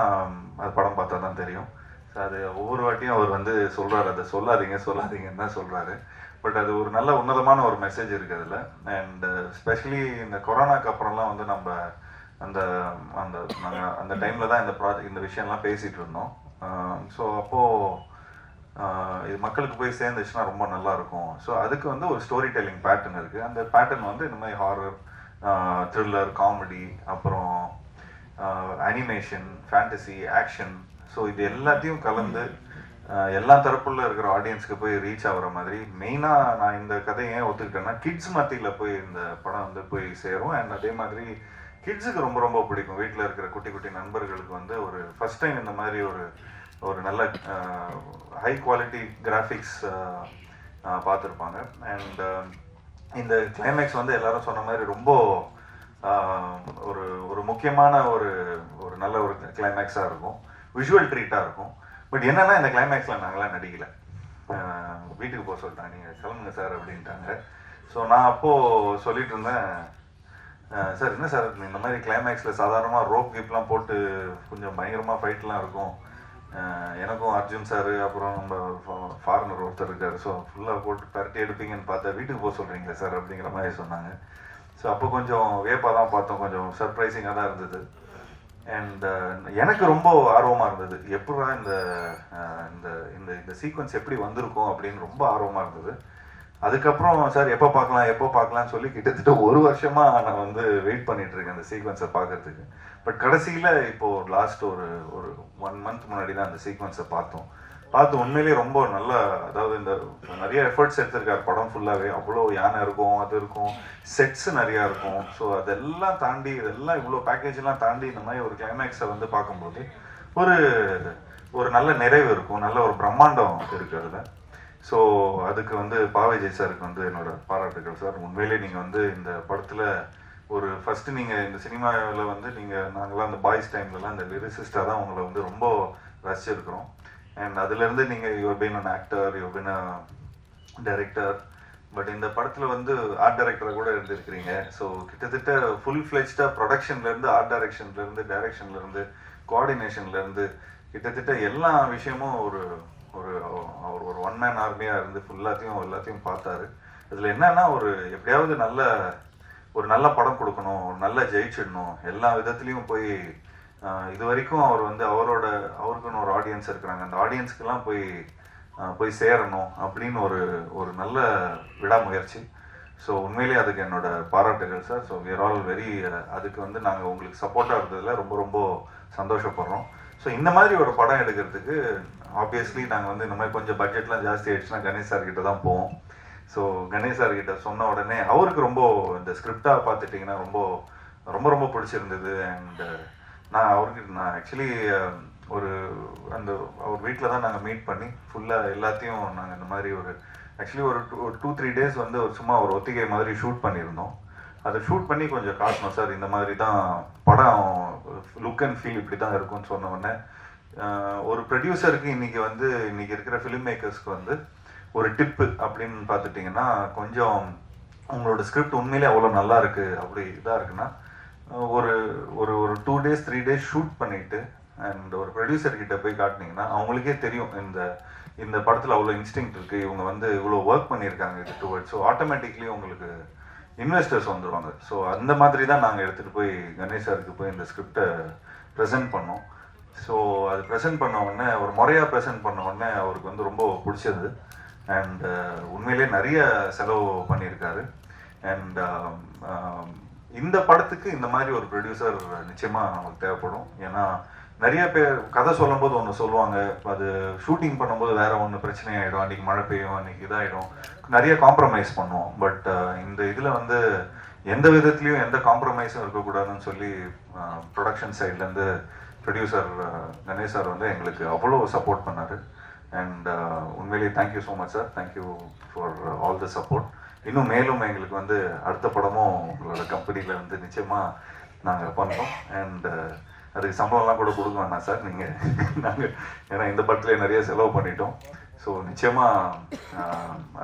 அது படம் பார்த்தா தான் தெரியும். ஸோ அது ஒவ்வொரு வாட்டியும் அவர் வந்து சொல்கிறாரு, அதை சொல்லாதீங்கன்னு தான் சொல்கிறாரு. பட் அது ஒரு நல்ல உன்னதமான ஒரு மெசேஜ் இருக்குது அதில். அண்ட் ஸ்பெஷலி இந்த கொரோனாக்கு அப்புறம்லாம் வந்து நம்ம அந்த டைமில் தான் இந்த விஷயம்லாம் பேசிகிட்டு இருந்தோம். ஸோ அப்போது இது மக்களுக்கு போய் சேர்ந்துச்சுன்னா ரொம்ப நல்லாயிருக்கும். ஸோ அதுக்கு வந்து ஒரு ஸ்டோரி டெல்லிங் பேட்டர்ன் இருக்குது. அந்த பேட்டர்ன் வந்து இந்த மாதிரி ஹாரர், த்ரில்லர், காமெடி, அப்புறம் அனிமேஷன், ஃபேண்டசி, ஆக்ஷன், ஸோ இது எல்லாத்தையும் கலந்து எல்லா தரப்புல இருக்கிற ஆடியன்ஸ்க்கு போய் ரீச் ஆகிற மாதிரி. மெயினாக நான் இந்த கதையை ஏன் ஒத்துக்கிட்டேன்னா கிட்ஸ் மத்தியில் போய் இந்த படம் வந்து போய் சேரும். அண்ட் அதே மாதிரி கிட்ஸுக்கு ரொம்ப ரொம்ப பிடிக்கும். வீட்டில் இருக்கிற குட்டி குட்டி நண்பர்களுக்கு வந்து ஒரு ஃபர்ஸ்ட் டைம் இந்த மாதிரி ஒரு நல்ல ஹை குவாலிட்டி கிராஃபிக்ஸ் பார்த்துருப்பாங்க. அண்ட் இந்த கிளைமேக்ஸ் வந்து எல்லாரும் சொன்ன மாதிரி ரொம்ப ஒரு முக்கியமான ஒரு நல்ல ஒரு கிளைமேக்ஸாக இருக்கும், விஷுவல் ட்ரீட்டாக இருக்கும். பட் என்னன்னா இந்த கிளைமேக்ஸில் நாங்களாம் நடிக்கலை. வீட்டுக்கு போக சொல்லிட்டாங்க, நீங்கள் கிளம்புங்க சார் அப்படின்ட்டாங்க. ஸோ நான் அப்போது சொல்லிட்டு இருந்தேன், சார் என்ன சார் இந்த மாதிரி கிளைமேக்ஸில் சாதாரணமாக ரோப் கிப்லாம் போட்டு கொஞ்சம் பயங்கரமாக ஃபைட்லாம் இருக்கும், எனக்கும் அர்ஜுன் சார் அப்புறம் நம்ம ஃபாரினர் ஒருத்தர் இருக்கார், ஸோ ஃபுல்லாக போட்டு பரட்டி எடுப்பீங்கன்னு பார்த்தா வீட்டுக்கு போக சொல்கிறீங்களே சார் அப்படிங்கிற மாதிரி சொன்னாங்க. ஸோ அப்போ கொஞ்சம் வேப்பாக தான் பார்த்தோம், கொஞ்சம் சர்ப்ரைசிங்காக தான் இருந்தது. அண்ட் எனக்கு ரொம்ப ஆர்வமாக இருந்தது, எப்படா இந்த இந்த இந்த சீக்வன்ஸ் எப்படி வந்திருக்கும் அப்படின்னு ரொம்ப ஆர்வமாக இருந்தது. அதுக்கப்புறம் சார் எப்போ பார்க்கலாம்னு சொல்லி கிட்டத்தட்ட 1 வருஷமாக நான் வந்து வெயிட் பண்ணிட்டு இருக்கேன் அந்த சீக்வன்ஸை பார்க்கறதுக்கு. பட் கடைசியில் இப்போது லாஸ்ட் ஒரு 1 மந்த் முன்னாடி தான் அந்த சீக்வன்ஸை பார்த்து உண்மையிலேயே ரொம்ப நல்லா, அதாவது இந்த நிறைய எஃபர்ட்ஸ் எடுத்திருக்காரு படம் ஃபுல்லாகவே. அவ்வளோ யானை இருக்கும், அது இருக்கும், செட்ஸ் நிறையா இருக்கும். ஸோ அதெல்லாம் தாண்டி இதெல்லாம் இவ்வளோ பேக்கேஜெலாம் தாண்டி இந்த மாதிரி ஒரு கிளைமேக்ஸை வந்து பார்க்கும்போது ஒரு நல்ல நிறைவு இருக்கும், நல்ல ஒரு பிரம்மாண்டம் இருக்கிறதுல. ஸோ அதுக்கு வந்து பாவேஜய் சாருக்கு வந்து என்னோட பாராட்டுகள் சார். உண்மையிலே நீங்கள் வந்து இந்த படத்தில் ஒரு ஃபஸ்ட்டு நீங்கள் இந்த சினிமாவில் வந்து நாங்களாம் அந்த பாய்ஸ் டைம்லலாம் இந்த லிரிசிஸ்டாக தான் உங்களை வந்து ரொம்ப ரசிச்சிருக்கிறோம். அண்ட் அதுலேருந்து நீங்கள் your been an actor, your been a director, but இந்த படத்தில் வந்து ஆர்ட் டைரக்டராக கூட இருந்திருக்கிறீங்க. ஸோ கிட்டத்தட்ட ஃபுல் ஃப்ளெஜ்டாக ப்ரொடக்ஷன்லேருந்து ஆர்ட் டைரக்ஷன்லேருந்து கோஆர்டினேஷன்லேருந்து கிட்டத்தட்ட எல்லா விஷயமும் ஒரு ஒரு ஒன் மேன் ஆர்மியாக இருந்து எல்லாத்தையும் பார்த்தாரு. இதில் என்னன்னா எப்படியாவது ஒரு நல்ல படம் கொடுக்கணும், நல்ல ஜெயிச்சிடணும், எல்லா விதத்துலேயும் போய் இது வரைக்கும் அவர் வந்து அவருக்குன்னு ஒரு ஆடியன்ஸ் இருக்கிறாங்க, அந்த ஆடியன்ஸ்க்கெல்லாம் போய் சேரணும் அப்படின்னு ஒரு நல்ல விடாமுயற்சி. ஸோ உண்மையிலேயே அதுக்கு என்னோட பாராட்டுகள் sir. So we are all very அதுக்கு வந்து நாங்கள் உங்களுக்கு சப்போர்ட்டாக இருந்ததில் ரொம்ப ரொம்ப சந்தோஷப்படுறோம். ஸோ இந்த மாதிரி ஒரு படம் எடுக்கிறதுக்கு ஆப்வியஸ்லி நாங்கள் வந்து இந்த மாதிரி கொஞ்சம் பட்ஜெட்லாம் ஜாஸ்தி ஆயிடுச்சுன்னா கணேஷ் சார் கிட்ட தான் போவோம். ஸோ கணேஷ் சார் கிட்ட சொன்ன உடனே அவருக்கு ரொம்ப இந்த ஸ்கிரிப்டாக பார்த்துட்டிங்கன்னா ரொம்ப ரொம்ப ரொம்ப பிடிச்சிருந்தது. அண்ட் நான் ஆக்சுவலி அவர் வீட்டில் தான் நாங்கள் மீட் பண்ணி ஃபுல்லாக எல்லாத்தையும் நாங்கள் இந்த மாதிரி ஆக்சுவலி ஒரு 2-3 டேஸ் வந்து சும்மா ஒரு ஒத்திகை மாதிரி ஷூட் பண்ணியிருந்தோம். அதை ஷூட் பண்ணி கொஞ்சம் காட்டணும் சார், இந்த மாதிரி தான் படம் லுக் அண்ட் ஃபீல் இப்படி தான் இருக்கும்னு சொன்ன உடனே ஒரு ப்ரொடியூசருக்கு இன்னைக்கு இருக்கிற ஃபிலிம் மேக்கர்ஸ்க்கு வந்து ஒரு டிப்பு அப்படின்னு பார்த்துட்டிங்கன்னா, கொஞ்சம் உங்களோட ஸ்கிரிப்ட் உண்மையிலே அவ்வளோ நல்லா இருக்குது அப்படி இதாக இருக்குன்னா ஒரு 2 days 3 days ஷூட் பண்ணிவிட்டு அண்ட் ஒரு ப்ரொடியூசர்கிட்ட போய் காட்டினீங்கன்னா அவங்களுக்கே தெரியும் இந்த படத்தில் அவ்வளோ இன்ஸ்டிங்க்ட் இருக்குது, இவங்க வந்து இவ்வளோ ஒர்க் பண்ணியிருக்காங்க இது டுவர்ட்ஸ். ஸோ ஆட்டோமேட்டிக்லி உங்களுக்கு இன்வெஸ்டர்ஸ் வந்துடுவாங்க. ஸோ அந்த மாதிரி தான் நாங்கள் எடுத்துகிட்டு போய் கணேஷ் சாருக்கு போய் இந்த ஸ்கிரிப்டை ப்ரெசென்ட் பண்ணோம். ஸோ அது ப்ரெசென்ட் பண்ண உடனே ஒரு முறையாக ப்ரெசென்ட் பண்ண உடனே அவருக்கு வந்து ரொம்ப பிடிச்சது. அண்ட் உண்மையிலே நிறைய செலவு பண்ணியிருக்காரு. அண்ட் இந்த படத்துக்கு இந்த மாதிரி ஒரு ப்ரொடியூசர் நிச்சயமாக நமக்கு தேவைப்படும். ஏன்னா நிறைய பேர் கதை சொல்லும் போது ஒன்று சொல்லுவாங்க, அது ஷூட்டிங் பண்ணும்போது வேற ஒன்று பிரச்சனை ஆகிடும், அன்றைக்கி மழை பெய்யும், அன்றைக்கி இதாகிடும், நிறைய காம்ப்ரமைஸ் பண்ணுவோம். பட் இந்த இதில் வந்து எந்த விதத்துலையும் எந்த காம்ப்ரமைஸும் இருக்கக்கூடாதுன்னு சொல்லி ப்ரொடக்ஷன் சைட்லேருந்து ப்ரொடியூசர் கணேஷ் சார் வந்து எங்களுக்கு அவ்வளோ சப்போர்ட் பண்ணார். அண்ட் உண்மையிலேயே thank you so much sir, thank you for all the support. இன்னும் மேலும் எங்களுக்கு வந்து அடுத்த படமும் உங்களோட கம்பெனியில் வந்து நிச்சயமாக நாங்கள் பண்ணுறோம். அண்ட் அதுக்கு சம்பளம்லாம் கூட கொடுக்க வேணாம் சார் நாங்கள் ஏன்னா இந்த படத்துலேயே நிறைய செலவு பண்ணிட்டோம். ஸோ நிச்சயமாக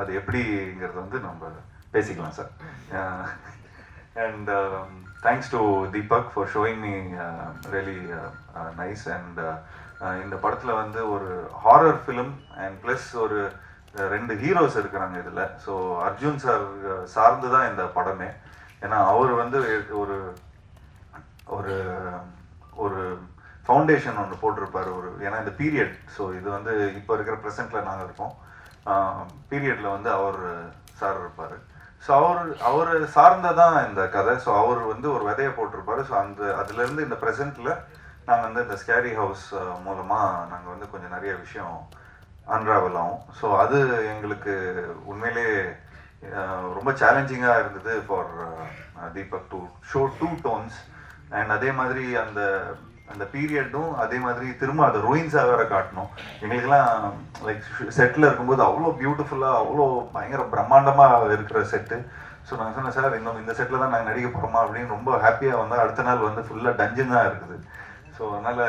அது எப்படிங்கிறது வந்து நம்ம பேசிக்கலாம் sir. And thanks to Deepak for showing me really nice. And இந்த படத்தில் வந்து ஒரு ஹாரர் ஃபிலிம் அண்ட் ப்ளஸ் ஒரு 2 ஹீரோஸ் இருக்கிறாங்க இதில். ஸோ அர்ஜுன் சார் சார்ந்து தான் இந்த படமே. ஏன்னா அவர் வந்து ஒரு ஒரு ஃபவுண்டேஷன் ஒன்று போட்டிருப்பார் ஏன்னா இந்த பீரியட். ஸோ இது வந்து இப்போ இருக்கிற ப்ரெசென்ட்டில் நாங்கள் இருக்கோம், பீரியடில் வந்து அவர் சார் இருப்பார். ஸோ அவர் சார்ந்ததான் இந்த கதை. ஸோ அவர் வந்து ஒரு விதையை போட்டிருப்பார். ஸோ அதுலேருந்து இந்த ப்ரெசென்ட்டில் நாங்கள் வந்து இந்த ஸ்கேரி ஹவுஸ் மூலமாக நாங்கள் வந்து கொஞ்சம் நிறைய விஷயம் அன்ராவல் ஆகும். ஸோ அது எங்களுக்கு உண்மையிலே ரொம்ப சேலஞ்சிங்காக இருந்தது for Deepak to show 2 tones. And அதே மாதிரி அந்த பீரியடும் அதே மாதிரி திரும்ப அதை ரூயின்ஸாக வேற காட்டணும். எங்களுக்கெல்லாம் லைக் செட்டில் இருக்கும்போது அவ்வளோ பியூட்டிஃபுல்லாக அவ்வளோ பயங்கர பிரம்மாண்டமாக இருக்கிற செட்டு. ஸோ நாங்கள் சொன்னேன் சார் இந்த செட்டில் தான் நாங்கள் நடிக்க போகிறோமா அப்படின்னு ரொம்ப ஹாப்பியாக வந்தால் அடுத்த நாள் வந்து ஃபுல்லாக டஞ்சன் தான் இருக்குது. ஸோ அதனால்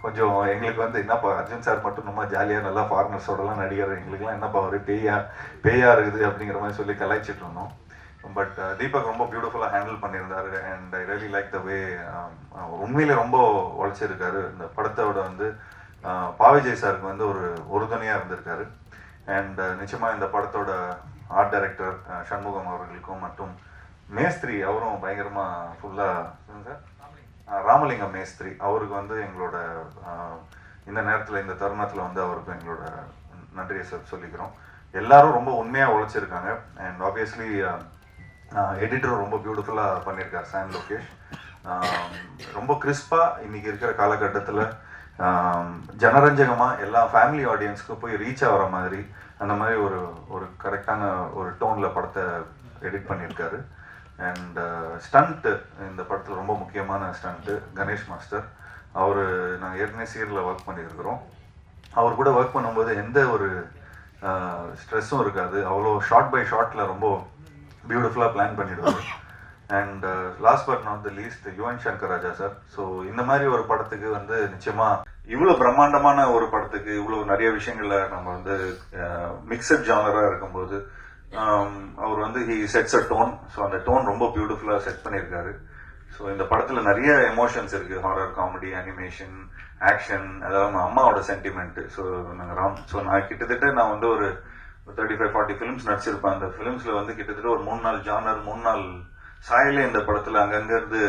கொஞ்சம் எங்களுக்கு வந்து என்னப்பா அர்ஜுன் சார் மட்டும் ரொம்ப ஜாலியாக நல்லா ஃபாரினர்ஸோடலாம் நடிகர், எங்களுக்குலாம் என்னப்பா ஒரு பேயா இருக்குது அப்படிங்கிற மாதிரி சொல்லி கலாய்ச்சிட்டு இருந்தோம். பட் தீபக் ரொம்ப பியூட்டிஃபுல்லாக ஹேண்டில் பண்ணியிருந்தாரு. And I really like the way உண்மையிலே ரொம்ப உழைச்சிருக்காரு. இந்த படத்தோட வந்து பாவிஜய் சாருக்கு வந்து ஒரு உறுதுணையாக இருந்திருக்காரு. அண்ட் நிச்சயமாக இந்த படத்தோட ஆர்ட் டைரக்டர் சண்முகம் அவர்களுக்கும் மற்றும் மேஸ்திரி அவரும் பயங்கரமாக ஃபுல்லாக ராமலிங்கம் மேஸ்திரி அவருக்கு வந்து எங்களோட இந்த நேரத்தில் இந்த தருணத்தில் வந்து அவருக்கு எங்களோட நன்றியை சொல்லிக்கிறோம். எல்லாரும் ரொம்ப உண்மையாக உழைச்சிருக்காங்க. அண்ட் ஆப்வியஸ்லி எடிட்டரும் ரொம்ப பியூட்டிஃபுல்லாக பண்ணியிருக்கார் சாம் லோகேஷ். ரொம்ப கிறிஸ்பாக இன்னைக்கு இருக்கிற காலகட்டத்தில் ஜனரஞ்சகமாக எல்லா ஃபேமிலி ஆடியன்ஸ்க்கு போய் ரீச் ஆகிற மாதிரி அந்த மாதிரி ஒரு கரெக்டான ஒரு டோனில் படத்தை எடிட் பண்ணியிருக்காரு. அண்ட் ஸ்டண்ட்டு இந்த படத்தில் ரொம்ப முக்கியமான ஸ்டண்ட்டு கணேஷ் மாஸ்டர். அவர் நாங்கள் ஏற்கனவே சீரியலில் ஒர்க் பண்ணியிருக்கிறோம். அவர் கூட ஒர்க் பண்ணும்போது எந்த ஒரு ஸ்ட்ரெஸ்ஸும் இருக்காது. அவ்வளோ ஷார்ட் பை ஷார்ட்டில் ரொம்ப பியூட்டிஃபுல்லாக பிளான் பண்ணிடுவார். And last but not the least Yuvan Shankar Raja sir. So இந்த மாதிரி ஒரு படத்துக்கு வந்து நிச்சயமாக இவ்வளோ பிரம்மாண்டமான ஒரு படத்துக்கு இவ்வளோ நிறைய விஷயங்கள்ல நம்ம வந்து மிக்சட் ஜானராக இருக்கும்போது அவர் வந்து he sets a tone. So அந்த டோன் ரொம்ப பியூட்டிஃபுல்லாக செட் பண்ணியிருக்காரு. ஸோ இந்த படத்தில் நிறைய எமோஷன்ஸ் இருக்குது. ஹாரர், காமெடி, அனிமேஷன், ஆக்ஷன், அதெல்லாம் அம்மாவோட சென்டிமெண்ட்டு. ஸோ நாங்கள் நான் கிட்டத்தட்ட நான் வந்து ஒரு 35-40 ஃபிலிம்ஸ் நடிச்சிருப்பேன். அந்த ஃபிலிம்ஸில் வந்து கிட்டத்தட்ட ஒரு 3 நாள் ஜானர் 3 நாள் சாயலே இந்த படத்தில் அங்கங்க இருந்து,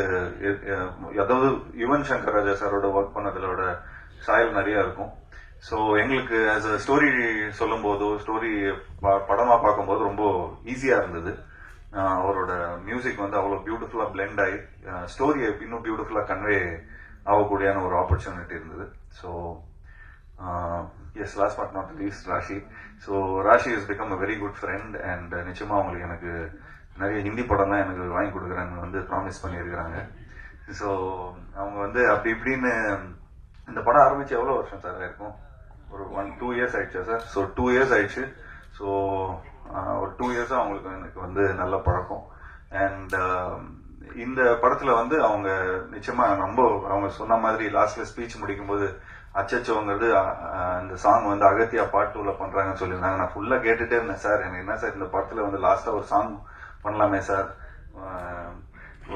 அதாவது யுவன் சங்கர் ராஜா சாரோட ஒர்க் பண்ணதோட சாயல் நிறைய இருக்கும். ஸோ எங்களுக்கு ஆஸ் அ ஸ்டோரி சொல்லும் போதோ ஸ்டோரி படமாக பார்க்கும்போது ரொம்ப ஈஸியாக இருந்தது. அவரோட மியூசிக் வந்து அவ்வளோ பியூட்டிஃபுல்லாக பிளெண்ட் ஆகி ஸ்டோரியை இன்னும் பியூட்டிஃபுல்லாக கன்வே ஆகக்கூடியான ஒரு ஆப்பர்ச்சுனிட்டி இருந்தது. So yes, last but not least Rashi. So Rashi is become a very good friend. And நிச்சயமாக அவங்களுக்கு எனக்கு நிறைய ஹிந்தி படம் தான் எனக்கு வாங்கி கொடுக்குறேன்னு வந்து ப்ராமிஸ் பண்ணியிருக்கிறாங்க. ஸோ அவங்க வந்து அப்படி இப்படின்னு இந்த படம் ஆரம்பிச்சு எவ்வளோ வருஷம் சார் இருக்கும்? ஒரு 1-2 இயர்ஸ் ஆயிடுச்சா சார்? ஸோ 2 இயர்ஸ் ஆயிடுச்சு. ஸோ ஒரு 2 இயர்ஸாக அவங்களுக்கு எனக்கு வந்து நல்ல பழக்கம். அண்ட் இந்த படத்தில் வந்து அவங்க நிச்சயமாக அவங்க சொன்ன மாதிரி லாஸ்ட்ல ஸ்பீச் முடிக்கும்போது அச்சச்சோங்கிறது இந்த சாங் வந்து அகத்தியா பார்ட் 2ல பண்றாங்கன்னு சொல்லியிருந்தாங்க. நான் ஃபுல்லாக கேட்டுட்டே இருந்தேன். சார் எனக்கு என்ன சார் இந்த படத்தில் வந்து லாஸ்ட்டாக ஒரு சாங் பண்ணலாமே சார்,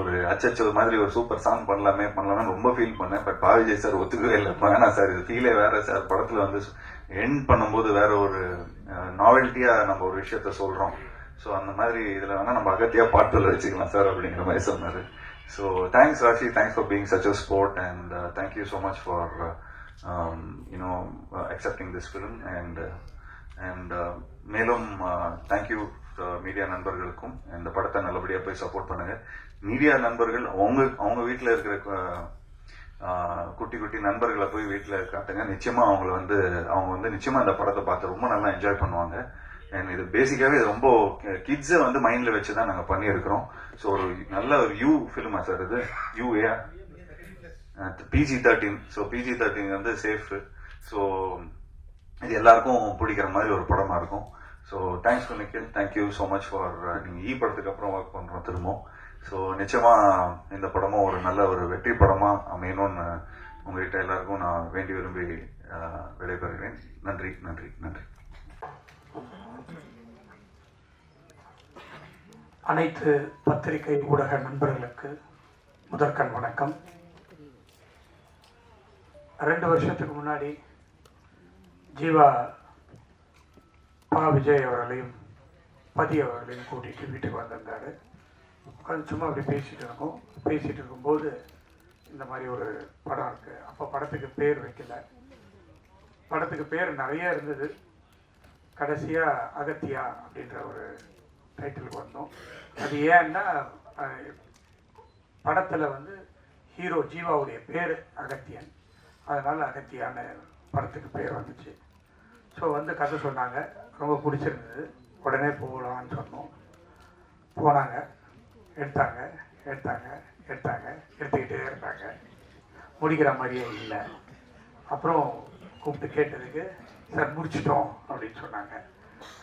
ஒரு அச்சச்சோ மாதிரி ஒரு சூப்பர் சாங் பண்ணலாமே ரொம்ப ஃபீல் பண்ணேன். பட் பாவிஜய் சார் ஒத்துக்கவே இல்லை. வேணா சார், இது ஃபீலே வேற சார். படத்தில் வந்து எண்ட் பண்ணும்போது வேற ஒரு நாவல்ட்டியா நம்ம ஒரு விஷயத்த சொல்றோம். ஸோ அந்த மாதிரி இதில் வேணா நம்ம அகத்தியா பாட்டுல வச்சுக்கலாம் சார் அப்படிங்கிற மாதிரி சொன்னாரு. So thanks Raashi, thanks for being such a sport. And thank you so much for accepting this film. and மேலும் தேங்க்யூ மீடியா நண்பர்களுக்கும். இந்த படத்தை நல்லபடியாக போய் சப்போர்ட் பண்ணுங்க. மீடியா நண்பர்கள் அவங்க வீட்டில் இருக்கிற குட்டி குட்டி நண்பர்களை போய் வீட்டில் காட்டுங்க. நிச்சயமா அவங்க வந்து நிச்சயமா இந்த படத்தை பார்த்து ரொம்ப நல்லா என்ஜாய் பண்ணுவாங்க. அண்ட் இது பேசிக்காவே இது ரொம்ப கிட்ஸை வந்து மைண்ட்ல வச்சு தான் நாங்கள் பண்ணியிருக்கிறோம். ஸோ ஒரு நல்ல ஒரு யூ ஃபிலிமா சார் இது? UA PG-13. ஸோ PG-13 வந்து சேஃப். ஸோ இது எல்லாருக்கும் பிடிக்கிற மாதிரி ஒரு படமா இருக்கும். So thanks to Nikhil, thank you so much for நீங்கள் படத்துக்கு அப்புறம் ஒர்க் பண்ணுறோம் திரும்பவும். ஸோ நிச்சயமா இந்த படமும் ஒரு நல்ல ஒரு வெற்றி படமா அமையணும்னு உங்ககிட்ட எல்லாருக்கும் நான் வேண்டி விரும்பி விடைபெறுகிறேன். நன்றி நன்றி நன்றி. அனைத்து பத்திரிகை ஊடக நண்பர்களுக்கு முதற்கண் வணக்கம். 2 வருஷத்துக்கு முன்னாடி ஜீவா விஜய் அவர்களையும் பதி அவர்களையும் கூட்டிகிட்டு வீட்டுக்கு வந்திருந்தாரு. உட்காந்து சும்மா அப்படி பேசிகிட்டு இருக்கும்போது இந்த மாதிரி ஒரு படம் இருக்குது. அப்போ படத்துக்கு பேர் வைக்கல. படத்துக்கு பேர் நிறைய இருந்தது. கடைசியாக அகத்தியா அப்படின்ற ஒரு டைட்டிலுக்கு வந்தோம். அது ஏன்னா படத்தில் வந்து ஹீரோ ஜீவாவுடைய பேர் அகத்தியன், அதனால் அகத்தியான படத்துக்கு பேர் வந்துச்சு. ஸோ வந்து கதை சொன்னாங்க, ரொம்ப பிடிச்சிருந்தது. உடனே போகலான்னு சொன்னோம். போனாங்க, எடுத்துக்கிட்டே இருந்தாங்க. முடிக்கிற மாதிரியே இல்லை. அப்புறம் கூப்பிட்டு கேட்டதுக்கு சார் முடிச்சிட்டோம் அப்படின்னு சொன்னாங்க.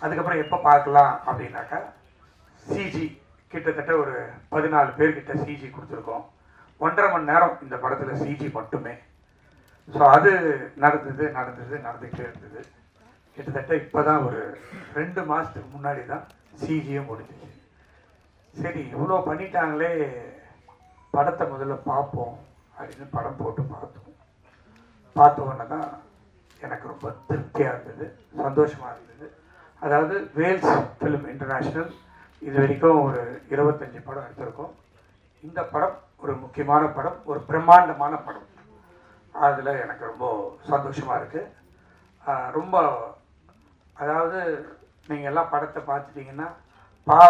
அதுக்கப்புறம் எப்போ பார்க்கலாம் அப்படின்னாக்கா சிஜி கிட்டத்தட்ட ஒரு 14 பேர்கிட்ட சிஜி கொடுத்துருக்கோம். 1.5 மணி நேரம் இந்த படத்தில் சிஜி மட்டுமே. ஸோ அது நடந்துக்கிட்டே இருந்தது. கிட்டத்தட்ட இப்போ தான் ஒரு 2 மாதத்துக்கு முன்னாடி தான் சிஜியும் முடிஞ்சிச்சு. சரி இவ்வளோ பண்ணிட்டாங்களே, படத்தை முதல்ல பார்ப்போம் அப்படின்னு படம் போட்டு பார்த்தோம். பார்த்த உடனே தான் எனக்கு ரொம்ப திருப்தியாக இருந்தது, சந்தோஷமாக இருந்தது. அதாவது வேல்ஸ் ஃபிலிம் இன்டர்நேஷ்னல் இது வரைக்கும் ஒரு 25 படம் எடுத்திருக்கோம். இந்த படம் ஒரு முக்கியமான படம், ஒரு பிரம்மாண்டமான படம். அதில் எனக்கு ரொம்ப சந்தோஷமாக இருக்குது. ரொம்ப அதாவது நீங்கள் எல்லாம் படத்தை பார்த்துட்டிங்கன்னா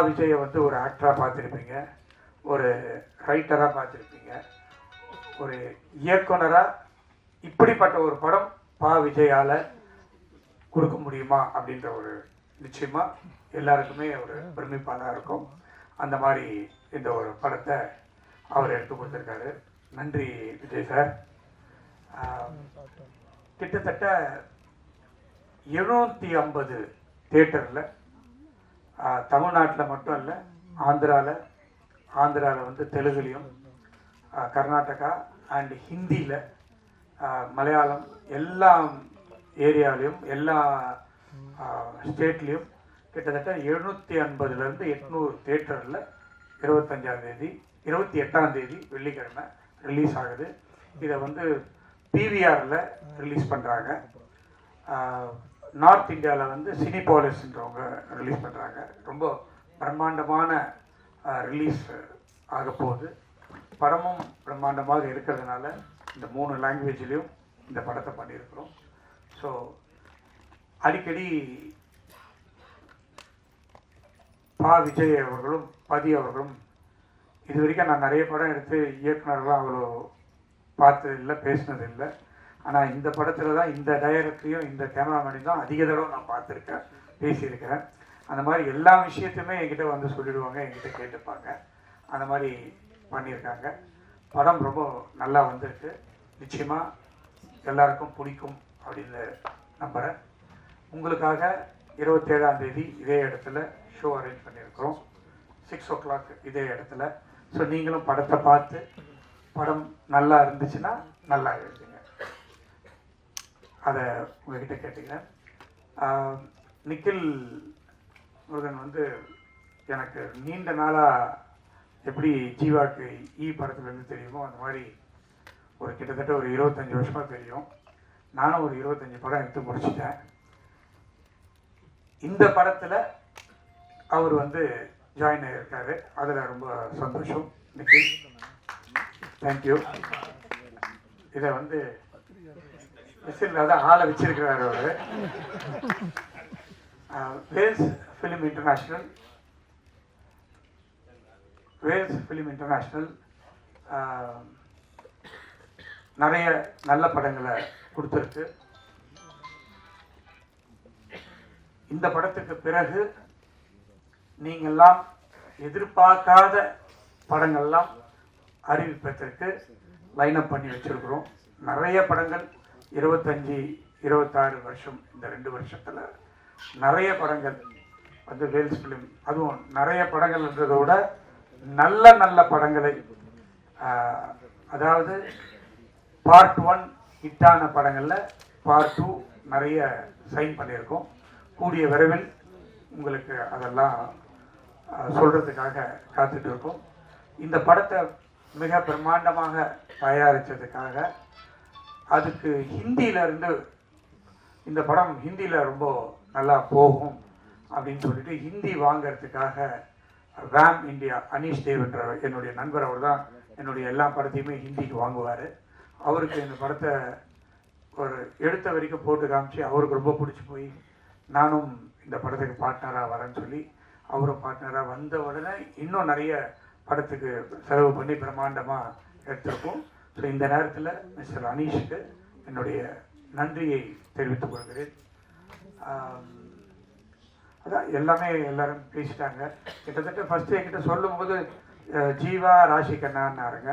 விஜயை வந்து ஒரு ஆக்டராக பார்த்துருப்பீங்க, ஒரு ரைட்டராக பார்த்துருப்பீங்க, ஒரு இயக்குனராக. இப்படிப்பட்ட ஒரு படம் விஜயால் கொடுக்க முடியுமா அப்படின்ற ஒரு நிச்சயமாக எல்லாருக்குமே ஒரு பிரமிப்பாக இருக்கும். அந்த மாதிரி இந்த ஒரு படத்தை அவர் எடுத்து கொடுத்துருக்காரு. நன்றி விஜய் சார். கிட்டத்தட்ட 750 தியேட்டரில், தமிழ்நாட்டில் மட்டும் இல்லை, ஆந்திராவில் வந்து தெலுங்குலேயும், கர்நாடகா அண்ட் ஹிந்தியில், மலையாளம், எல்லா ஏரியாலையும் எல்லா ஸ்டேட்லேயும் கிட்டத்தட்ட 750லேருந்து 800 தியேட்டரில் 28ஆம் தேதி வெள்ளிக்கிழமை ரிலீஸ் ஆகுது. இதை வந்து பிவிஆரில் ரிலீஸ் பண்ணுறாங்க. நார்த் இந்தியாவில் வந்து சினிபாலிஸ்ன்றவங்க ரிலீஸ் பண்ணுறாங்க. ரொம்ப பிரம்மாண்டமான ரிலீஸ் ஆக போகுது. படமும் பிரம்மாண்டமாக இருக்கிறதுனால இந்த 3 லாங்குவேஜ்லேயும் இந்த படத்தை பண்ணியிருக்கிறோம். ஸோ அடிக்கடி விஜய் அவர்களும் பதி அவர்களும் இது வரைக்கும் நான் நிறைய படம் எடுத்து இயக்குனர்களாக அவ்வளோ பார்த்தது இல்லை, பேசினது இல்லை. ஆனால் இந்த படத்தில் தான் இந்த டைரக்டரையும் இந்த கேமராமேனையும் தான் அதிக தடவை நான் பார்த்துருக்கேன், பேசியிருக்கிறேன். அந்த மாதிரி எல்லா விஷயத்தையுமே என்கிட்ட வந்து சொல்லிடுவாங்க, என்கிட்ட கேட்டுப்பாங்க. அந்த மாதிரி பண்ணியிருக்காங்க. படம் ரொம்ப நல்லா வந்திருக்கு. நிச்சயமாக எல்லாருக்கும் பிடிக்கும் அப்படின்னு நம்புகிறேன். உங்களுக்காக 27ஆம் தேதி இதே இடத்துல ஷோ அரேஞ்ச் பண்ணியிருக்கிறோம், 6 o'clock இதே இடத்துல. ஸோ நீங்களும் படத்தை பார்த்து படம் நல்லா இருந்துச்சுன்னா நல்லா எழுதுங்க, அதை உங்ககிட்ட கேட்டுக்கிறேன். நிக்கில் முருகன் வந்து எனக்கு நீண்ட நாளாக எப்படி ஜீவாக்கு படத்துலேருந்து தெரியுமோ அந்த மாதிரி ஒரு கிட்டத்தட்ட ஒரு 25 வருஷமாக தெரியும். நானும் ஒரு 25 படம் எடுத்து முடிச்சிட்டேன். இந்த படத்தில் அவர் வந்து ஜாயின் ஆகியிருக்காரு, அதில் ரொம்ப சந்தோஷம். நிக்கில், தேங்க்யூ. இதை வந்து விசில் தான் ஆளை வச்சிருக்கிறாரு அவர். வேல்ஸ் ஃபிலிம் இன்டர்நேஷ்னல் நிறைய நல்ல படங்களை கொடுத்துருக்கு. இந்த படத்துக்கு பிறகு நீங்கள்லாம் எதிர்பார்க்காத படங்கள்லாம் அறிவிப்பதற்கு லைனப் பண்ணி வச்சிருக்கிறோம். நிறைய படங்கள் 25, 26 வருஷம், இந்த 2 வருஷத்தில் நிறைய படங்கள் வந்து வேல்ஸ் ஃபிலிம், அதுவும் நிறைய படங்கள்ன்றதை விட நல்ல நல்ல படங்களை, அதாவது பார்ட் 1 ஹிட்டான படங்களில் பார்ட் 2 நிறைய சைன் பண்ணியிருக்கோம். கூடிய விரைவில் உங்களுக்கு அதெல்லாம் சொல்கிறதுக்காக காத்துட்டு இருக்கோம். இந்த படத்தை மிக பிரம்மாண்டமாக தயாரித்ததுக்காக, அதுக்கு ஹிந்தியிலேருந்து இந்த படம் ஹிந்தியில் ரொம்ப நல்லா போகும் அப்படின்னு சொல்லிட்டு ஹிந்தி வாங்கிறதுக்காக வேம் இந்தியா அனீஷ் தேவ் என்ற என்னுடைய நண்பர், அவர் தான் என்னுடைய எல்லா படத்தையுமே ஹிந்திக்கு வாங்குவார். அவருக்கு இந்த படத்தை ஒரு எடுத்த வரைக்கும் போட்டு காமிச்சு அவருக்கு ரொம்ப பிடிச்சி போய் நானும் இந்த படத்துக்கு பார்ட்னராக வரேன்னு சொல்லி அவரும் பார்ட்னராக வந்த உடனே இன்னும் நிறைய படத்துக்கு செலவு பண்ணி பிரம்மாண்டமாக எடுத்திருக்கோம். ஸோ இந்த நேரத்தில் மிஸ்டர் அனீஷுக்கு என்னுடைய நன்றியை தெரிவித்துக் கொள்கிறேன். அதான் எல்லாமே எல்லாரும் பேசிட்டாங்க. கிட்டத்தட்ட ஃபஸ்ட்டு என்கிட்ட சொல்லும்போது ஜீவா ராஷி கண்ணான்னாருங்க.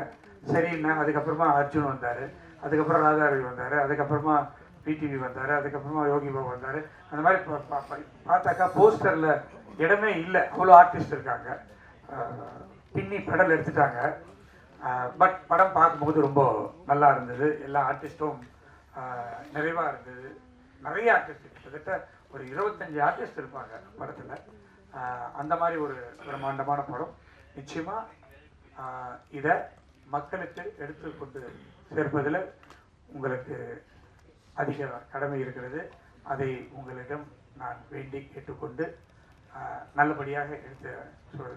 சரிண்ணா. அதுக்கப்புறமா அர்ஜுன் வந்தார், அதுக்கப்புறம் ராதாரவி வந்தார், அதுக்கப்புறமா பிடிவி வந்தார், அதுக்கப்புறமா யோகி பாபு வந்தார். அந்த மாதிரி பார்த்தாக்கா போஸ்டரில் இடமே இல்லை, அவ்வளோ ஆர்டிஸ்ட் இருக்காங்க. பின்னி பெடல் எடுத்துட்டாங்க. பட் படம் பார்க்கும்போது ரொம்ப நல்லா இருந்தது. எல்லா ஆர்டிஸ்ட்டும் நிறைவாக இருந்தது. நிறைய ஆர்டிஸ்ட், கிட்டத்தட்ட ஒரு 25 ஆர்டிஸ்ட் இருப்பாங்க படத்தில். அந்த மாதிரி ஒரு பிரம்மாண்டமான படம். நிச்சயமாக இதை மக்களுக்கு எடுத்து கொண்டு சேர்ப்பதில் உங்களுக்கு அதிக கடமை இருக்கிறது. அதை உங்களிடம் நான் வேண்டி கேட்டுக்கொண்டு நல்லபடியாக எடுத்து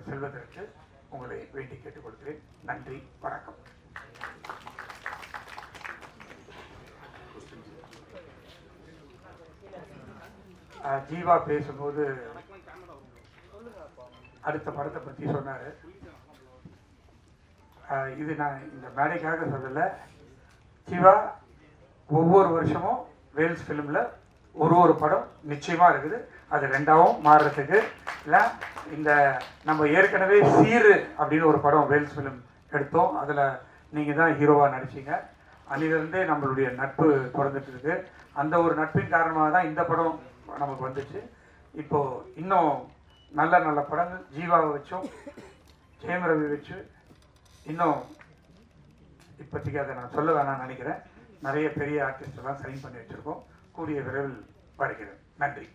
செல்வதற்கு உங்களை வேண்டி கேட்டுக்கொள்கிறேன். நன்றி, வணக்கம். ஜீவா பேசும்போது அடுத்த படத்தை பற்றி சொன்னார். இது நான் இந்த மேடைக்காக சொல்லலை. ஜீவா ஒவ்வொரு வருஷமும் வேல்ஸ் ஃபிலிமில் ஒரு படம் நிச்சயமாக இருக்குது. அது ரெண்டாவும் மாறுறதுக்கு இல்லை. இந்த நம்ம ஏற்கனவே சீரு அப்படின்னு ஒரு படம் வேல்ஸ் ஃபிலிம் எடுத்தோம். அதில் நீங்கள் தான் ஹீரோவாக நடிச்சிங்க. அதிலிருந்தே நம்மளுடைய நட்பு தொடர்ந்துட்டு இருக்கு. அந்த ஒரு நட்பின் காரணமாக தான் இந்த படம் நமக்கு வந்துச்சு. இப்போது இன்னும் நல்ல நல்ல படங்கள் ஜீவாவை வச்சும் ஜெயம் ரவி வச்சு இன்னும் இப்போதைக்கு அதை நான் சொல்ல வேணாம்னு நினைக்கிறேன். நிறைய பெரிய ஆர்டிஸ்டெல்லாம் சைன் பண்ணி வச்சுருக்கோம். கூடிய விரைவில் வருகிறேன். நன்றி.